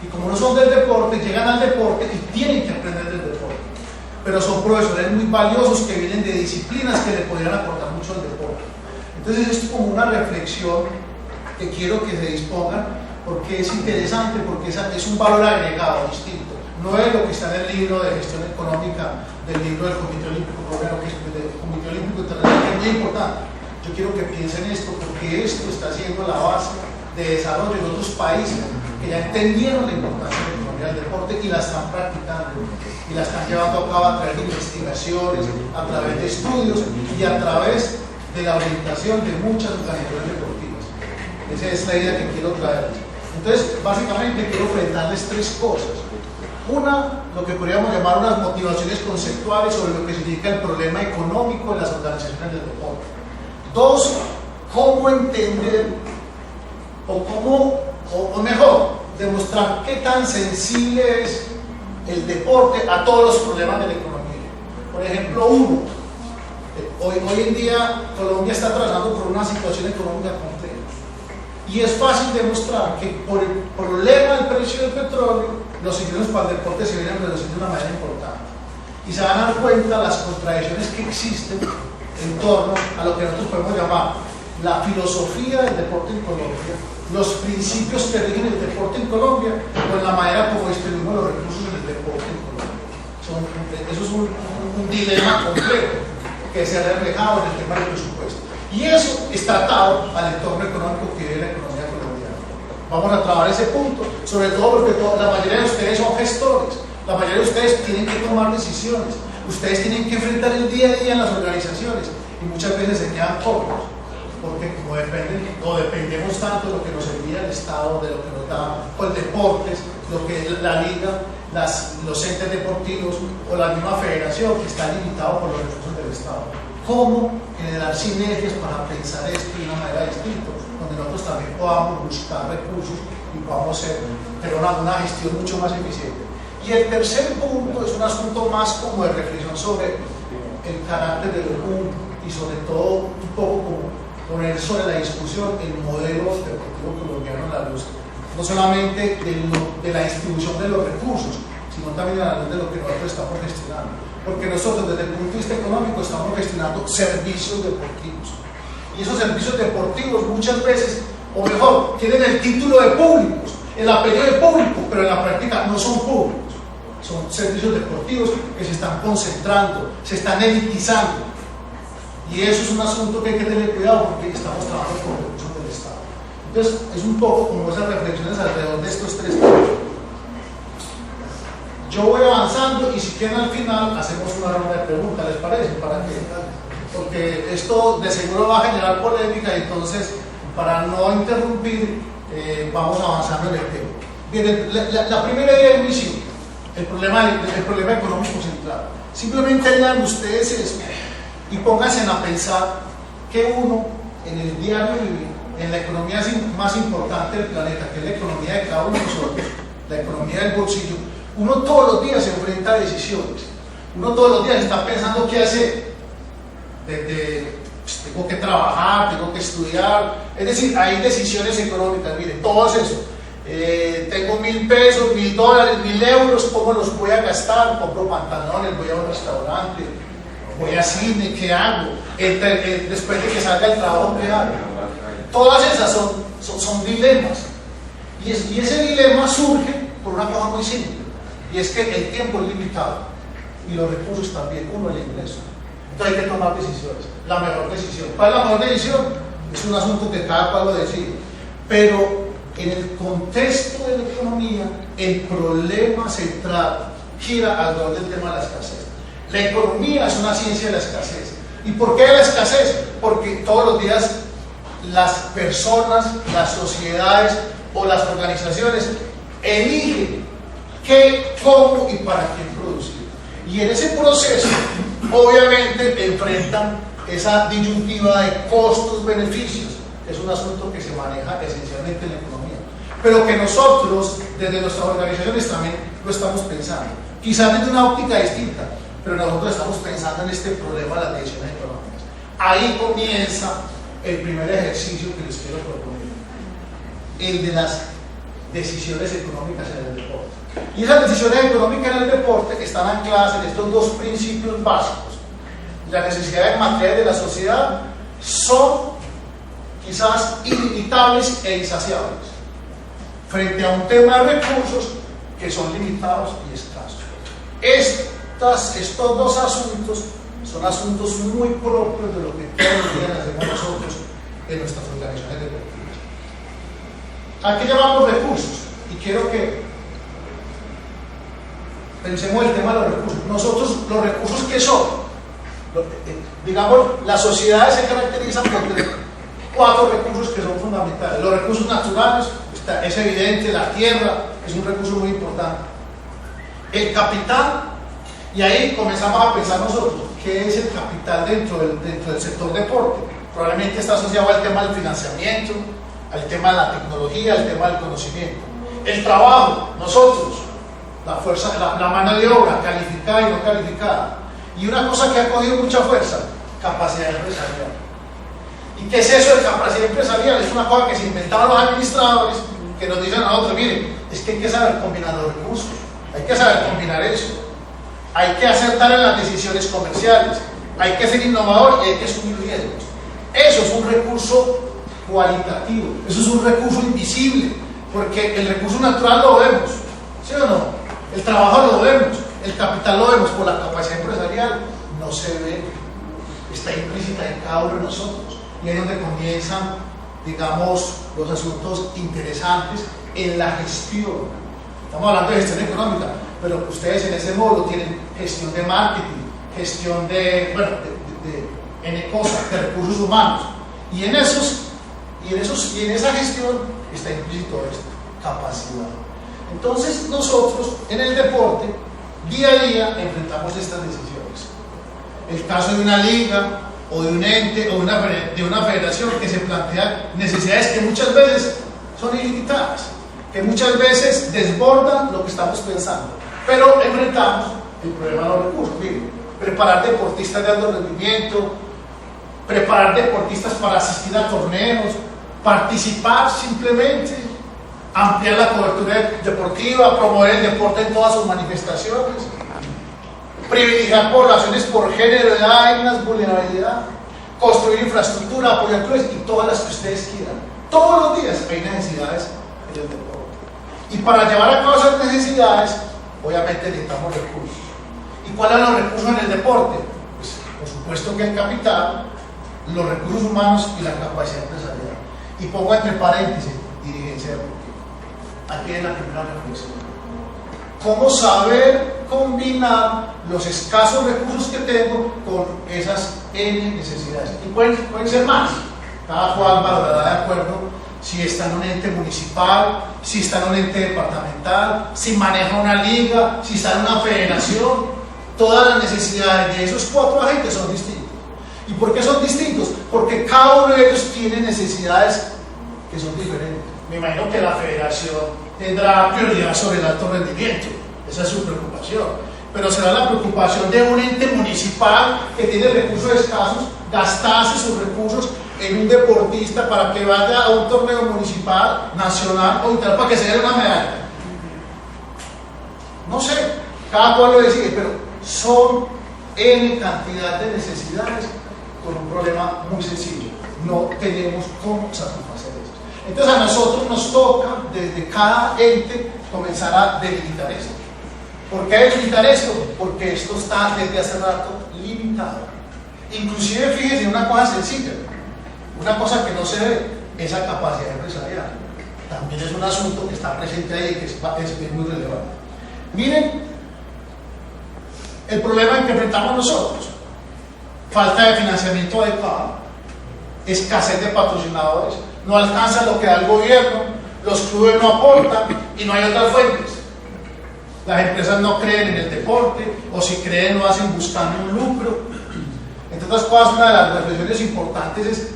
Y como no son del deporte, llegan al deporte y tienen que aprender del deporte. Pero son profesores muy valiosos que vienen de disciplinas que le podrían aportar mucho al deporte. Entonces esto es como una reflexión que quiero que se dispongan, porque es interesante, porque es un valor agregado distinto. No es lo que está en el libro de gestión económica del libro del Comité Olímpico Colombiano, que es del Comité Olímpico Internacional, que es muy importante. Yo quiero que piensen esto, porque esto está siendo la base de desarrollo en otros países que ya entendieron la importancia de la economía del deporte y la están practicando y la están llevando a cabo a través de investigaciones, a través de estudios y a través de la orientación de muchas organizaciones deportivas. Esa es la idea que quiero traerles. Entonces, básicamente quiero presentarles tres cosas. Una, lo que podríamos llamar unas motivaciones conceptuales sobre lo que significa el problema económico en las organizaciones del deporte. Dos, cómo entender o mejor, demostrar qué tan sensible es el deporte a todos los problemas de la economía. Por ejemplo, uno, hoy en día Colombia está atravesando por una situación económica compleja y es fácil demostrar que por el problema del precio del petróleo los ingresos para el deporte se vienen reduciendo de una manera importante y se van a dar cuenta las contradicciones que existen en torno a lo que nosotros podemos llamar la filosofía del deporte en Colombia, los principios que rigen el deporte en Colombia, con la manera como distribuimos los recursos en el deporte en Colombia. Eso es un dilema complejo que se ha reflejado en el tema del presupuesto. Y eso está atado al entorno económico que vive la economía colombiana. Vamos a trabajar ese punto, sobre todo porque la mayoría de ustedes son gestores, la mayoría de ustedes tienen que tomar decisiones, ustedes tienen que enfrentar el día a día en las organizaciones y muchas veces se quedan cortos. Porque como dependemos tanto de lo que nos envía el Estado, de lo que nos da pues, deportes, lo que es la liga, los entes deportivos o la misma federación que está limitado por los recursos del Estado. ¿Cómo generar sinergias para pensar esto de una manera distinta? Donde nosotros también podamos buscar recursos y podamos tener una gestión mucho más eficiente. Y el tercer punto es un asunto más como de reflexión sobre el carácter del club y sobre todo un poco como poner sobre la discusión el modelo deportivo colombiano a la luz, no solamente de la distribución de los recursos, sino también a la luz de lo que nosotros estamos gestionando. Porque nosotros desde el punto de vista económico estamos gestionando servicios deportivos. Y esos servicios deportivos muchas veces, o mejor, tienen el título de públicos, el apellido de público, pero en la práctica no son públicos. Son servicios deportivos que se están concentrando, se están elitizando. Y eso es un asunto que hay que tener cuidado porque estamos trabajando con recursos del Estado. Entonces, es un poco como esas reflexiones alrededor de estos tres temas. Yo voy avanzando y si quieren al final hacemos una ronda de preguntas, ¿les parece? Porque esto de seguro va a generar polémica y entonces, para no interrumpir, vamos avanzando en el tema. Bien, la primera idea es muy simple, el problema económico central. Simplemente lean ustedes esto y pónganse a pensar que uno, en el diario vivir, en la economía más importante del planeta, que es la economía de cada uno de nosotros, la economía del bolsillo, uno todos los días se enfrenta a decisiones, uno todos los días está pensando qué hacer, tengo que trabajar, tengo que estudiar, es decir, hay decisiones económicas, miren, todo eso, tengo 1.000 pesos, $1.000, 1.000 euros, ¿cómo los voy a gastar? Compro pantalones, voy a un restaurante, voy a cine, ¿qué hago? Después de que salga el trabajo, ¿qué hago? Todas esas son dilemas. Y ese dilema surge por una cosa muy simple. Y es que el tiempo es limitado. Y los recursos también, uno el ingreso. Entonces hay que tomar decisiones. La mejor decisión. ¿Cuál es la mejor decisión? Es un asunto que cada cual lo decide. Pero en el contexto de la economía, el problema central gira alrededor del tema de la escasez. La economía es una ciencia de la escasez. ¿Y por qué la escasez? Porque todos los días las personas, las sociedades o las organizaciones eligen qué, cómo y para quién producir. Y en ese proceso, obviamente, enfrentan esa disyuntiva de costos-beneficios. es un asunto que se maneja esencialmente en la economía, pero que nosotros, desde nuestras organizaciones, también lo estamos pensando, quizás desde una óptica distinta, pero nosotros estamos pensando en este problema de las decisiones económicas. Ahí comienza el primer ejercicio que les quiero proponer, el de las decisiones económicas en el deporte. Y esas decisiones económicas en el deporte están ancladas en estos dos principios básicos. Las necesidades materiales de la sociedad son quizás ilimitables e insaciables frente a un tema de recursos que son limitados y escasos. Estos dos asuntos son asuntos muy propios de lo que todos los días hacemos nosotros en nuestras organizaciones deportivas. ¿A qué llamamos recursos? Y quiero que pensemos el tema de los recursos. Nosotros, los recursos, ¿qué son? Digamos, las sociedades se caracterizan por 4 recursos que son fundamentales. Los recursos naturales, es evidente, la tierra es un recurso muy importante. El capital, y ahí comenzamos a pensar nosotros, ¿qué es el capital dentro del sector deporte? Probablemente está asociado al tema del financiamiento, al tema de la tecnología, al tema del conocimiento. El trabajo, nosotros, la fuerza, la mano de obra, calificada y no calificada. Y una cosa que ha cogido mucha fuerza, capacidad empresarial. ¿Y qué es eso de capacidad empresarial? Es una cosa que se inventaron los administradores, que nos dicen a nosotros, miren, es que hay que saber combinar los recursos, hay que saber combinar eso, hay que acertar en las decisiones comerciales, hay que ser innovador y hay que asumir riesgos. Eso es un recurso cualitativo, eso es un recurso invisible, porque el recurso natural lo vemos, ¿sí o no? El trabajo lo vemos, el capital lo vemos, por la capacidad empresarial no se ve, está implícita en cada uno de nosotros, y ahí es donde comienzan, digamos, los asuntos interesantes en la gestión. Estamos hablando de gestión económica, pero ustedes en ese módulo tienen gestión de marketing, gestión de N cosas, de recursos humanos, y en esa gestión está implícito esto, capacidad. Entonces nosotros en el deporte día a día enfrentamos estas decisiones. El caso de una liga o de un ente o de una federación que se plantea necesidades que muchas veces son ilimitadas, que muchas veces desbordan lo que estamos pensando, pero enfrentamos el problema de los recursos. Miren, preparar deportistas de alto rendimiento, preparar deportistas para asistir a torneos, participar simplemente, ampliar la cobertura deportiva, promover el deporte en todas sus manifestaciones, privilegiar poblaciones por género, edad y una vulnerabilidad, construir infraestructura, apoyar clubes y todas las que ustedes quieran. Todos los días hay necesidades en el deporte. Y para llevar a cabo esas necesidades, obviamente necesitamos recursos. ¿Y cuáles son los recursos en el deporte? Pues, por supuesto que el capital, los recursos humanos y la capacidad empresarial. Y pongo entre paréntesis, dirigencia deportiva. Aquí es la primera reflexión. ¿Cómo saber combinar los escasos recursos que tengo con esas N necesidades? Y pueden ser más. Cada cual valorará de acuerdo si está en un ente municipal, si está en un ente departamental, si maneja una liga, si está en una federación. Todas las necesidades de esos 4 agentes son distintas. ¿Y por qué son distintos? Porque cada uno de ellos tiene necesidades que son diferentes. Me imagino que la federación tendrá prioridad sobre el alto rendimiento, esa es su preocupación, pero será la preocupación de un ente municipal que tiene recursos escasos, gastarse sus recursos en un deportista para que vaya a un torneo municipal, nacional o internacional para que se dé una medalla. No sé, cada cual lo decide, pero son N cantidad de necesidades con un problema muy sencillo. No tenemos cómo satisfacer esto. Entonces a nosotros nos toca desde cada ente comenzar a delimitar esto. ¿Por qué delimitar esto? Porque esto está desde hace rato limitado. Inclusive fíjense en una cosa sencilla, una cosa que no se ve, esa capacidad empresarial. También es un asunto que está presente ahí y que es muy relevante. Miren el problema en que enfrentamos nosotros: falta de financiamiento adecuado, escasez de patrocinadores, no alcanza lo que da el gobierno, los clubes no aportan y no hay otras fuentes. Las empresas no creen en el deporte, o si creen lo hacen buscando un lucro. Entre otras cosas, una de las reflexiones importantes es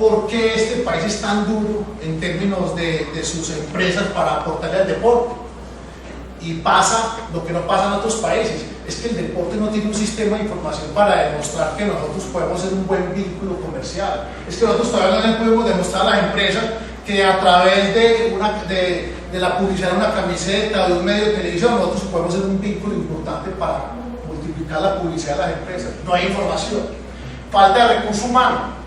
por qué este país es tan duro en términos de sus empresas para aportarle al deporte. Y pasa lo que no pasa en otros países, es que el deporte no tiene un sistema de información para demostrar que nosotros podemos ser un buen vínculo comercial. Es que nosotros todavía no les podemos demostrar a las empresas que a través de la publicidad de una camiseta o de un medio de televisión nosotros podemos ser un vínculo importante para multiplicar la publicidad de las empresas. No hay información. Falta de recurso humano.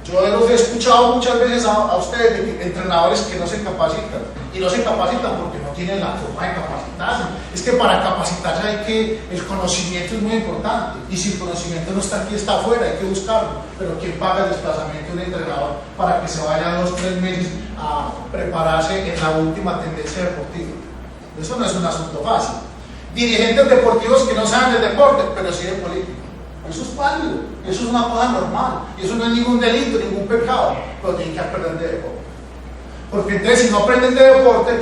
Yo los he escuchado muchas veces a ustedes, de entrenadores que no se capacitan, y no se capacitan porque no tienen la forma de capacitarse. Es que para capacitarse el conocimiento es muy importante, y si el conocimiento no está aquí, está afuera, hay que buscarlo. Pero ¿quién paga el desplazamiento de un entrenador para que se vaya 2 o 3 meses a prepararse en la última tendencia deportiva? Eso no es un asunto fácil. Dirigentes deportivos que no saben de deporte, pero sí de política. Eso es válido, eso es una cosa normal, y eso no es ningún delito, ningún pecado, pero tienen que aprender de deporte. Porque entonces, si no aprenden de deporte,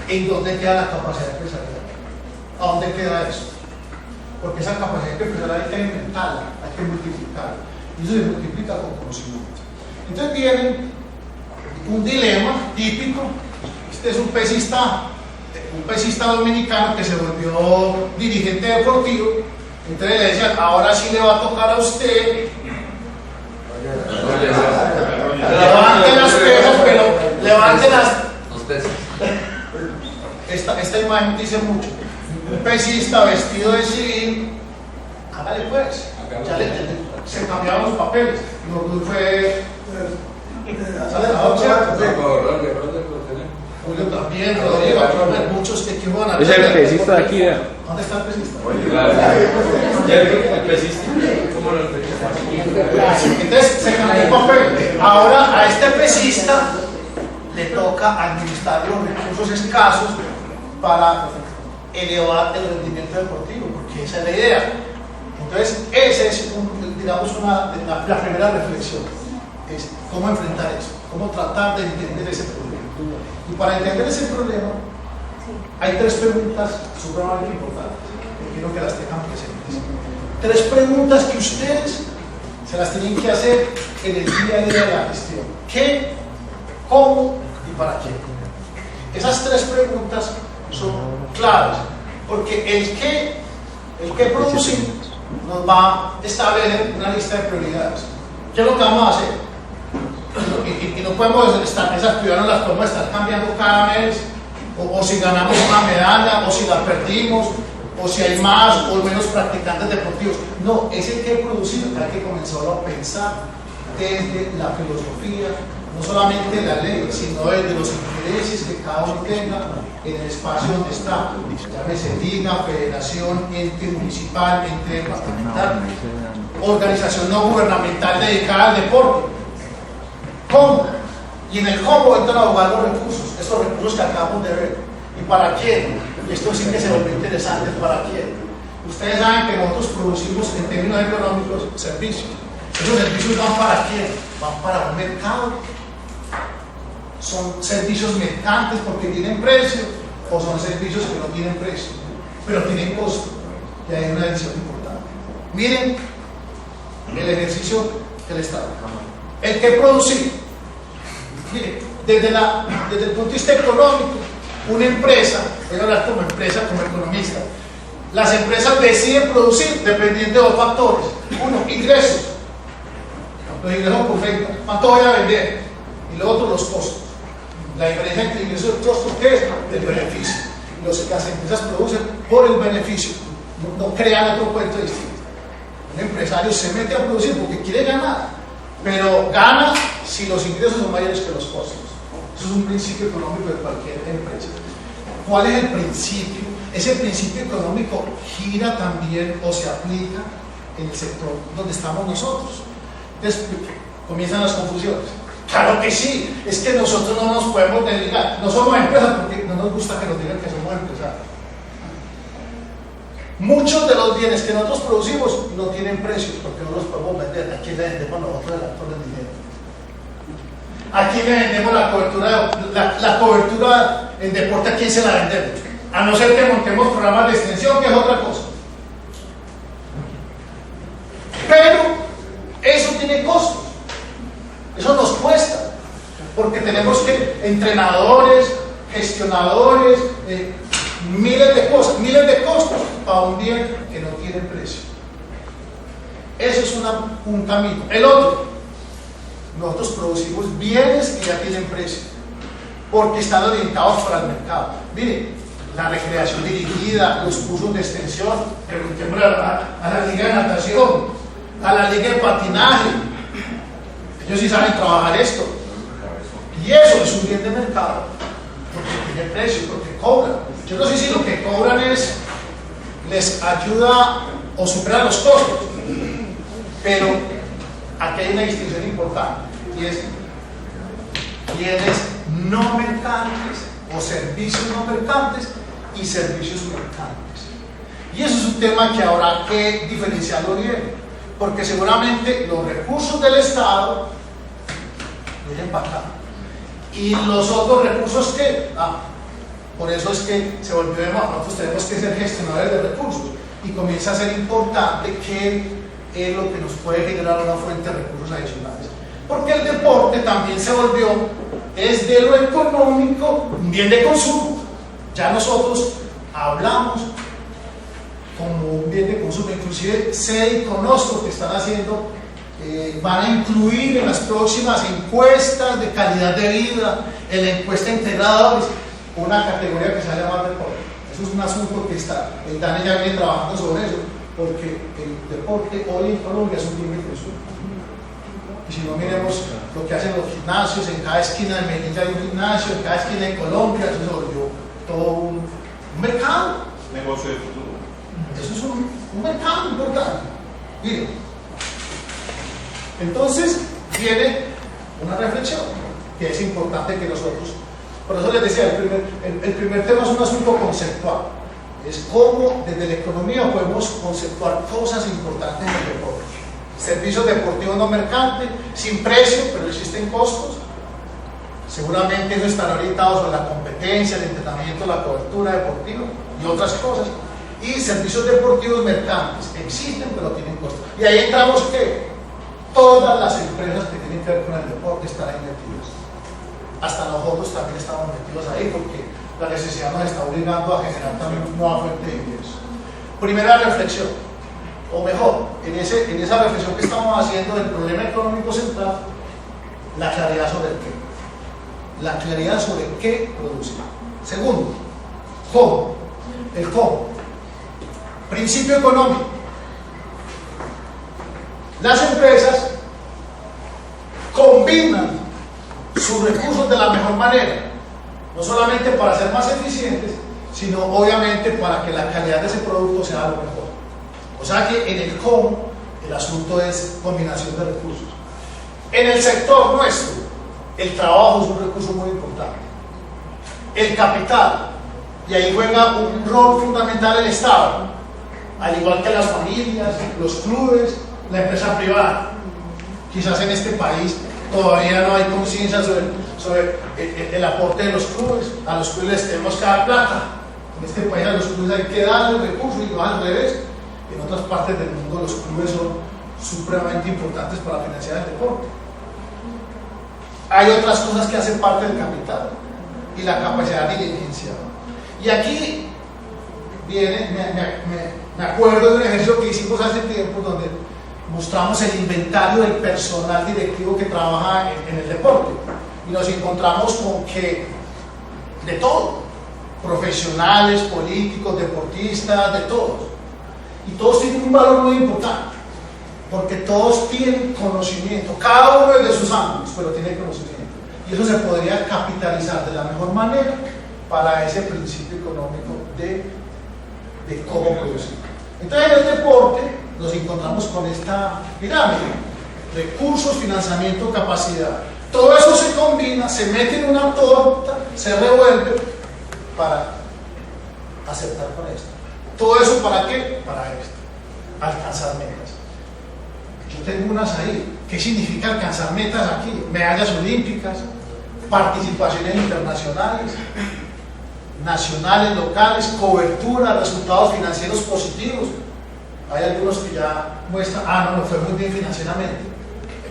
¿en dónde queda la capacidad empresarial? ¿A dónde queda eso? Porque esa capacidad empresarial hay que alimentarla, hay que multiplicarla, y eso se multiplica con conocimiento. Entonces viene un dilema típico. Este es un pesista dominicano que se volvió dirigente deportivo. Entonces le decían, ahora sí le va a tocar a usted. Levanten las pesas, pero levanten las pesas. Esta imagen dice mucho. Un pesista vestido de civil, hágale pues. Se cambiaron los papeles. No fue. Julio también, Rodrigo, muchos que van a. Es el pesista de aquí, ¿Dónde está el pesista? El pesista. ¿Cómo lo pesista? Entonces se cambió el papel. Ahora a este pesista le toca administrar los recursos escasos para elevar el rendimiento deportivo, porque esa es la idea. Entonces, esa es, la primera reflexión, es cómo enfrentar eso, cómo tratar de entender ese problema. Y para entender ese problema, hay 3 preguntas supremamente importantes, que quiero que las tengan presentes. 3 preguntas que ustedes se las tienen que hacer en el día a día de la gestión. ¿Qué, cómo y para qué? Esas 3 preguntas son claves, porque el que producir nos va a establecer una lista de prioridades. ¿Qué es lo que vamos a hacer? Y no podemos estar, esas prioridades no las podemos estar cambiando cada mes, o si ganamos una medalla, o si la perdimos, o si hay más o menos practicantes deportivos. No, es el que producir, hay que comenzarlo a pensar desde la filosofía, no solamente de la ley, sino desde los intereses que cada uno tenga en el espacio donde está, llámese liga, federación, ente municipal, ente departamental, organización no gubernamental dedicada al deporte. ¿Cómo? Y en el cómo entran a jugar los recursos, estos recursos que acabamos de ver. ¿Y para quién? Y esto sí que se volvió interesante, ¿para quién? Ustedes saben que nosotros producimos en términos económicos servicios. ¿Esos servicios van para quién? Van para un mercado. Son servicios mercantes porque tienen precio, o son servicios que no tienen precio, pero tienen costo. Y hay una decisión importante. Miren el ejercicio que les trajo. El que producir. Miren, desde el punto de vista económico, una empresa, voy a hablar como empresa, como economista, las empresas deciden producir dependiendo de 2 factores. Uno, ingresos. Los ingresos por venta. ¿Cuánto voy a vender? Y lo otro, los costos. La diferencia entre ingresos y el costo, ¿qué es? El beneficio. Las empresas producen por el beneficio, no crean otro cuento distinto. Un empresario se mete a producir porque quiere ganar, pero gana si los ingresos son mayores que los costos. Eso es un principio económico de cualquier empresa. ¿Cuál es el principio? Ese principio económico gira también o se aplica en el sector donde estamos nosotros. Entonces comienzan las confusiones. Claro que sí, es que nosotros no nos podemos dedicar, no somos empresas porque no nos gusta que nos digan que somos empresarios. Muchos de los bienes que nosotros producimos no tienen precios porque no los podemos vender. ¿A quién le vendemos nosotros el actor del dinero? ¿A quién le vendemos la cobertura en deporte? ¿A quién se la vendemos? A no ser que montemos programas de extensión, que es otra cosa. Pero eso tiene costos. Eso nos cuesta, porque tenemos que entrenadores, gestionadores, miles de cosas, miles de costos para un bien que no tiene precio. Eso es un camino. El otro, nosotros producimos bienes que ya tienen precio, porque están orientados para el mercado. Miren, la recreación dirigida, los cursos de extensión, preguntémosle a la liga de natación, a la liga de patinaje, ellos sí saben trabajar esto. Y eso es un bien de mercado, porque tiene precio, porque cobran. Yo no sé si lo que cobran les ayuda o supera los costos, pero aquí hay una distinción importante, y es bienes no mercantes o servicios no mercantes y servicios mercantes. Y eso es un tema que habrá que diferenciarlo bien, porque seguramente los recursos del Estado vienen para acá. Y los otros recursos que, por eso es que se volvió de más, nosotros tenemos que ser gestionadores de recursos, y comienza a ser importante que es lo que nos puede generar una fuente de recursos adicionales. Porque el deporte también se volvió, es de lo económico, un bien de consumo. Ya nosotros hablamos como un bien de consumo, inclusive sé y conozco que están haciendo, van a incluir en las próximas encuestas de calidad de vida, en la encuesta integrada, una categoría que se llama deporte. Eso es un asunto que está, el DANE ya viene trabajando sobre eso, porque el deporte hoy en Colombia es un bien de consumo. Y si no, miremos lo que hacen los gimnasios, en cada esquina de Medellín hay un gimnasio, en cada esquina de Colombia, eso se volvió todo un mercado. Negocio de futuro. Eso es un mercado importante. Miren, entonces viene una reflexión que es importante que nosotros, por eso les decía, el primer tema es un asunto conceptual, es cómo desde la economía podemos conceptuar cosas importantes en el deporte. Servicios deportivos no mercantes, sin precio, pero existen costos. Seguramente eso estará orientado sobre la competencia, el entrenamiento, la cobertura deportiva y otras cosas. Y servicios deportivos mercantes existen, pero tienen costos. Y ahí entramos que todas las empresas que tienen que ver con el deporte están ahí metidas. Hasta nosotros también estamos metidos ahí, porque la necesidad nos está obligando a generar también una nueva fuente de ingresos. Primera reflexión, o mejor, en esa reflexión que estamos haciendo del problema económico central, la claridad sobre el qué. La claridad sobre qué producir. Segundo, cómo. El cómo. Principio económico. Las empresas combinan sus recursos de la mejor manera, no solamente para ser más eficientes, sino obviamente para que la calidad de ese producto sea lo mejor. O sea que en el cómo el asunto es combinación de recursos. En el sector nuestro, el trabajo es un recurso muy importante. El capital, y ahí juega un rol fundamental el Estado, al igual que las familias, los clubes, la empresa privada. Quizás en este país todavía no hay conciencia sobre el aporte de los clubes. A los clubes les tenemos que dar plata. En este país a los clubes hay que darles recursos y no al revés. En otras partes del mundo los clubes son supremamente importantes para financiar el deporte. Hay otras cosas que hacen parte del capital y la capacidad de diligencia. Y aquí viene, me acuerdo de un ejercicio que hicimos hace tiempo donde mostramos el inventario del personal directivo que trabaja en el deporte y nos encontramos con que de todo, profesionales, políticos, deportistas, de todos, y todos tienen un valor muy importante porque todos tienen conocimiento, cada uno desde sus ámbitos, pero tiene conocimiento, y eso se podría capitalizar de la mejor manera para ese principio económico de cómo producir. Entonces en el deporte nos encontramos con esta pirámide: recursos, financiamiento, capacidad. Todo eso se combina, se mete en una torta, se revuelve para aceptar con esto. ¿Todo eso para qué? Para esto, alcanzar metas. Yo tengo unas ahí. ¿Qué significa alcanzar metas aquí? Medallas olímpicas, participaciones internacionales, nacionales, locales, cobertura, resultados financieros positivos. Hay algunos que ya muestran, no fue muy bien financieramente.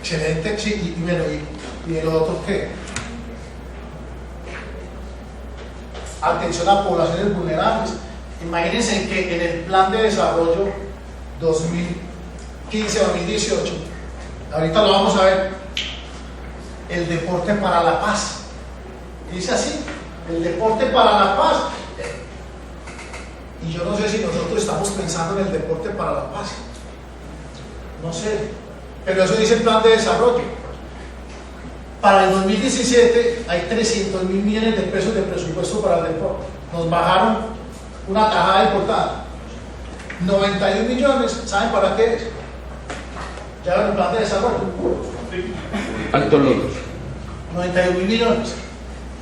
Excelente, sí, y bueno, ¿y el otro qué? Atención a poblaciones vulnerables. Imagínense que en el plan de desarrollo 2015-2018, ahorita lo vamos a ver, el deporte para la paz. Dice así, el deporte para la paz. Y yo no sé si nosotros estamos pensando en el deporte para la paz. No sé, pero eso dice el plan de desarrollo. Para el 2017 hay 300.000 millones de pesos de presupuesto para el deporte. Nos bajaron una tajada importante. 91 millones, ¿saben para qué es? Ya ven el plan de desarrollo. Alto logros. 91.000 millones,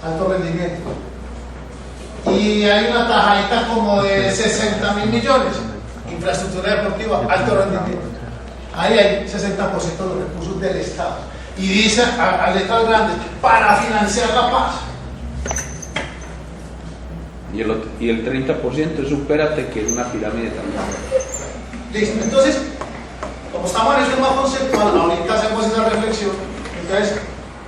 alto rendimiento. Y hay una tajadita como de 60.000 millones, infraestructura deportiva, alto rendimiento. Ahí hay 60% de los recursos del Estado. Y dice a letras grandes, para financiar la paz. Y el 30% es supérate, que es una pirámide también. Listo, entonces, como estamos en el tema conceptual, ahorita hacemos esa reflexión. Entonces,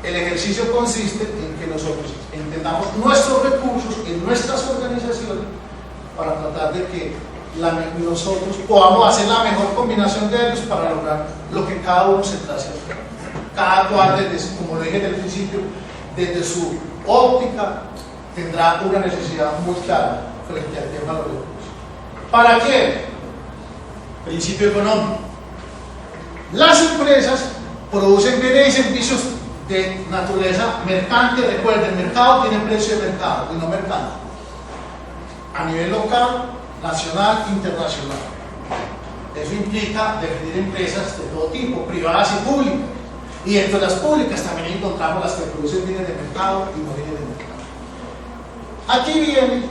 el ejercicio consiste en que nosotros entendamos nuestros recursos en nuestras organizaciones para tratar de que nosotros podamos hacer la mejor combinación de ellos para lograr lo que cada uno se trace. Cada cual, desde, como lo dije desde el principio, desde su óptica tendrá una necesidad muy clara frente al tema de los recursos. ¿Para qué? Principio económico. Las empresas producen bienes y servicios de naturaleza mercante. Recuerden, el mercado tiene precio de mercado y no mercante. A nivel local, nacional, internacional. Eso implica definir empresas de todo tipo, privadas y públicas. Y dentro de las públicas también encontramos las que producen bienes de mercado y no bienes de mercado. Aquí viene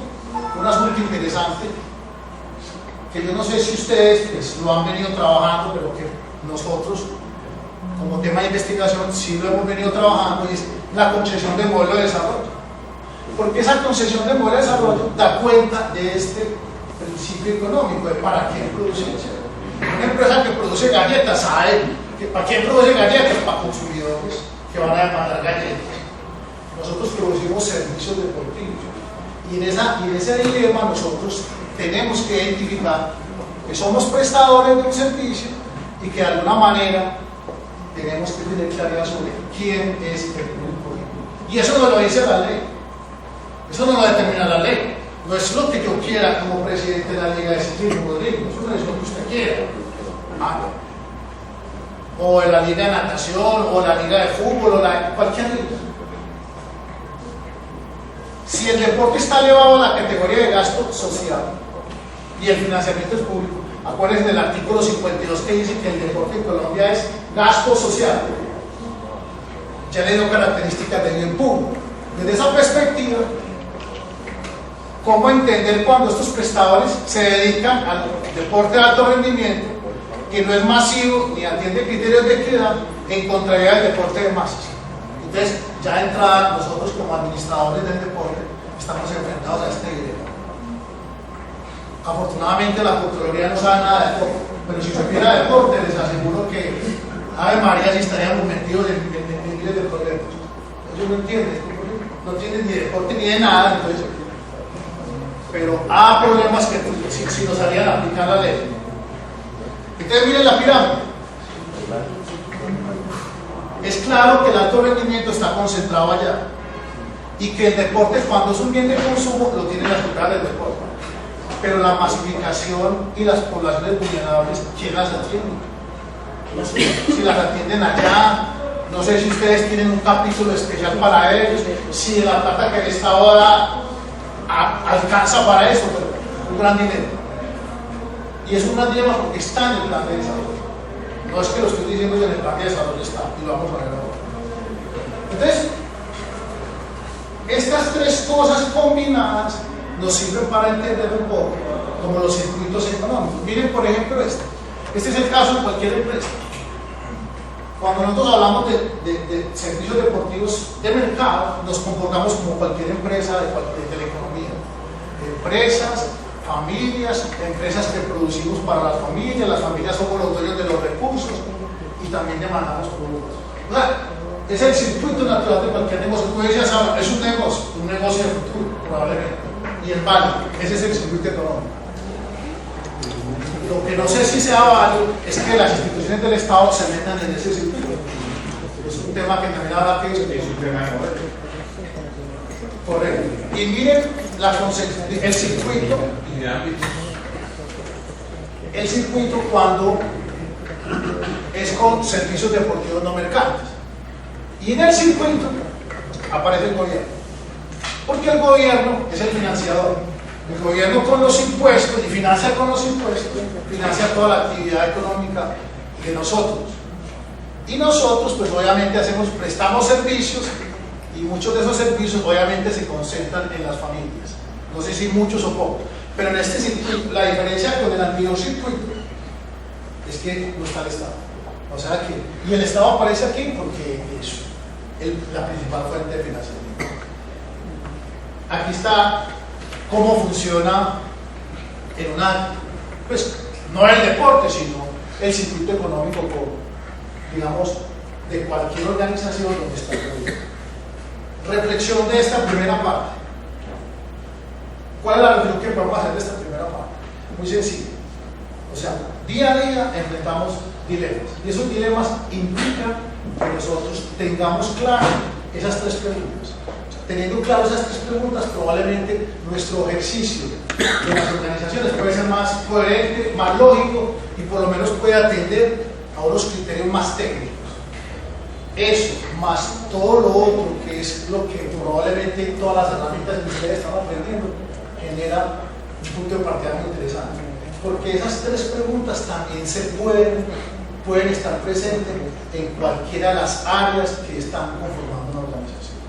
un asunto interesante que yo no sé si ustedes pues, lo han venido trabajando, pero que nosotros como tema de investigación sí lo hemos venido trabajando, y es la concesión de modelo de desarrollo. Porque esa concesión de modelo de desarrollo da cuenta de este principio económico de para quién produce. Una empresa que produce galletas sabe que para quién produce galletas, para consumidores que van a demandar galletas. Nosotros producimos servicios deportivos y en ese dilema nosotros tenemos que identificar que somos prestadores de un servicio y que de alguna manera tenemos que tener claridad sobre quién es el público. Y eso no lo dice la ley, eso no lo determina la ley. No es lo que yo quiera como presidente de la Liga de Ciclismo, Rodrigo, eso no es lo que usted quiera. O en la Liga de Natación, o la Liga de Fútbol, o cualquier liga. Si el deporte está elevado a la categoría de gasto social y el financiamiento es público, acuérdense del artículo 52 que dice que el deporte en Colombia es gasto social. Ya le dio características de bien público. Desde esa perspectiva, ¿cómo entender cuando estos prestadores se dedican al deporte de alto rendimiento, que no es masivo ni atiende criterios de equidad, en contrariedad del deporte de masas? Entonces, ya de entrada, nosotros como administradores del deporte estamos enfrentados a este dilema. Afortunadamente la Contraloría no sabe nada de deporte, pero si supiera de deporte, les aseguro que Ave María si estaríamos metidos en miles de problemas. Ellos no entienden ni de deporte ni de nada, entonces, pero hay problemas que si nos harían aplicar la ley. Entonces miren la pirámide. Es claro que el alto rendimiento está concentrado allá y que el deporte, cuando es un bien de consumo, lo tienen las ciudades del deporte. Pero la masificación y las poblaciones vulnerables, ¿quién las atiende? No sé si las atienden allá, no sé si ustedes tienen un capítulo especial para ellos, si la plata que el Estado da alcanza para eso, pero un gran dinero. Y es un gran dilema porque está en el plan de desarrollo. No es que lo estoy diciendo yo, en el plan de desarrollo está, y lo vamos a ver ahora. Entonces, estas tres cosas combinadas nos sirven para entender un poco como los circuitos económicos. Miren, por ejemplo, este es el caso de cualquier empresa. Cuando nosotros hablamos de servicios deportivos de mercado, nos comportamos como cualquier empresa de la economía. Empresas, familias, empresas que producimos para las familias somos los dueños de los recursos, y también demandamos productos. O sea, es el circuito natural de cualquier negocio. Tú ya sabes, es un negocio de futuro, probablemente, y es válido. Ese es el circuito económico. Lo que no sé si sea válido es que las instituciones del Estado se metan en ese circuito. Es un tema que también habrá que discutir. Es un tema de poder. Correcto. Y miren el circuito. El circuito cuando es con servicios deportivos no mercantes. Y en el circuito aparece el gobierno. Porque el gobierno es el financiador. El gobierno con los impuestos, y financia con los impuestos, financia toda la actividad económica de nosotros. Y nosotros, pues obviamente prestamos servicios, y muchos de esos servicios obviamente se concentran en las familias. No sé si muchos o pocos. Pero en este circuito, la diferencia con el anterior circuito es que no está el Estado. O sea que, y el Estado aparece aquí porque es la principal fuente de financiamiento. Aquí está cómo funciona en pues no el deporte, sino el circuito económico, digamos, de cualquier organización donde está el gobierno. Reflexión de esta primera parte. ¿Cuál es la reflexión que podemos hacer de esta primera parte? Muy sencillo. O sea, día a día enfrentamos dilemas. Y esos dilemas implican que nosotros tengamos claro esas tres preguntas. O sea, teniendo claro esas tres preguntas, probablemente nuestro ejercicio de las organizaciones puede ser más coherente, más lógico y por lo menos puede atender a unos criterios más técnicos. Eso, más todo lo otro, que es lo que probablemente todas las herramientas que ustedes están aprendiendo, genera un punto de partida muy interesante. Porque esas tres preguntas también pueden estar presentes en cualquiera de las áreas que están conformando una organización.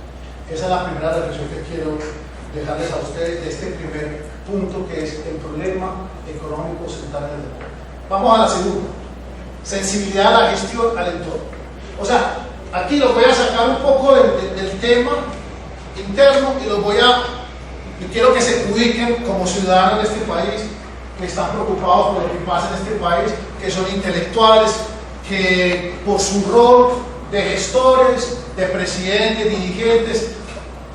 Esa es la primera reflexión que quiero dejarles a ustedes de este primer punto, que es el problema económico central en el deporte. Vamos a la segunda: sensibilidad a la gestión, al entorno. O sea, aquí los voy a sacar un poco del tema interno y quiero que se ubiquen como ciudadanos de este país, que están preocupados por lo que pasa en este país, que son intelectuales, que por su rol de gestores, de presidentes, dirigentes,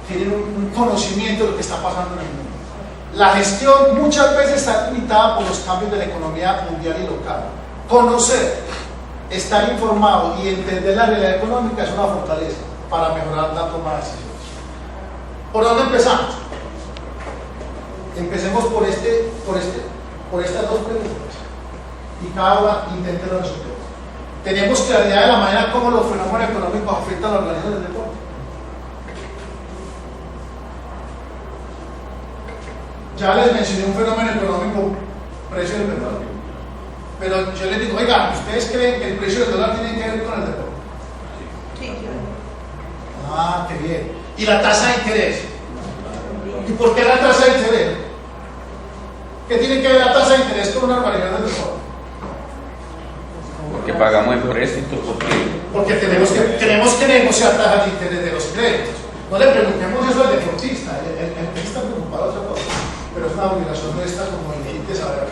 tienen un conocimiento de lo que está pasando en el mundo. La gestión muchas veces está limitada por los cambios de la economía mundial y local. Conocer, estar informado y entender la realidad económica es una fortaleza para mejorar la toma de decisiones. ¿Por dónde empezamos? Empecemos por estas dos preguntas y cada una intente resolver. Tenemos claridad de la manera como los fenómenos económicos afectan a la organización del deporte. Ya les mencioné un fenómeno económico, precio del petróleo. Pero yo les digo, oigan, ¿ustedes creen que el precio del dólar tiene que ver con el deporte? Sí, claro. Ah, qué bien. ¿Y la tasa de interés? ¿Y por qué la tasa de interés? ¿Qué tiene que ver la tasa de interés con una organización del deporte? Porque pagamos empréstitos, porque tenemos que negociar tasas de interés de los créditos. No le preguntemos eso al deportista, el está preocupado de otra cosa, pero es una obligación nuestra como dirigentes saber.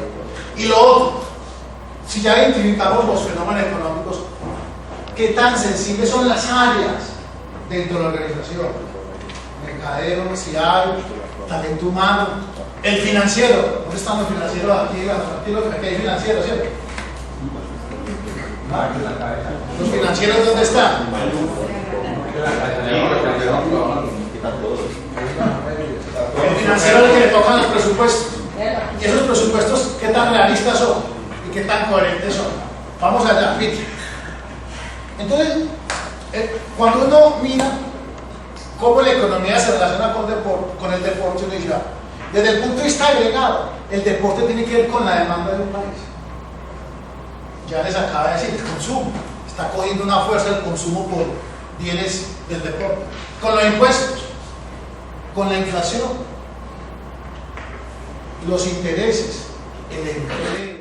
Y lo otro, si ya identificamos los fenómenos económicos, ¿qué tan sensibles son las áreas dentro de la organización? Mercadeo, si hay, talento humano, el financiero. ¿Dónde están los financieros aquí? Aquí hay financieros, ¿cierto? ¿Los financieros dónde están? El financiero es el que le tocan los presupuestos. Y esos presupuestos, ¿qué tan realistas son? ¿Y qué tan coherentes son? Vamos allá, fíjate. Entonces, cuando uno mira cómo la economía se relaciona con el deporte, uno dice, desde el punto de vista agregado, el deporte tiene que ver con la demanda de un país. Ya les acaba de decir, el consumo. Está cogiendo una fuerza el consumo por bienes del deporte. Con los impuestos, con la inflación, los intereses, el empleo.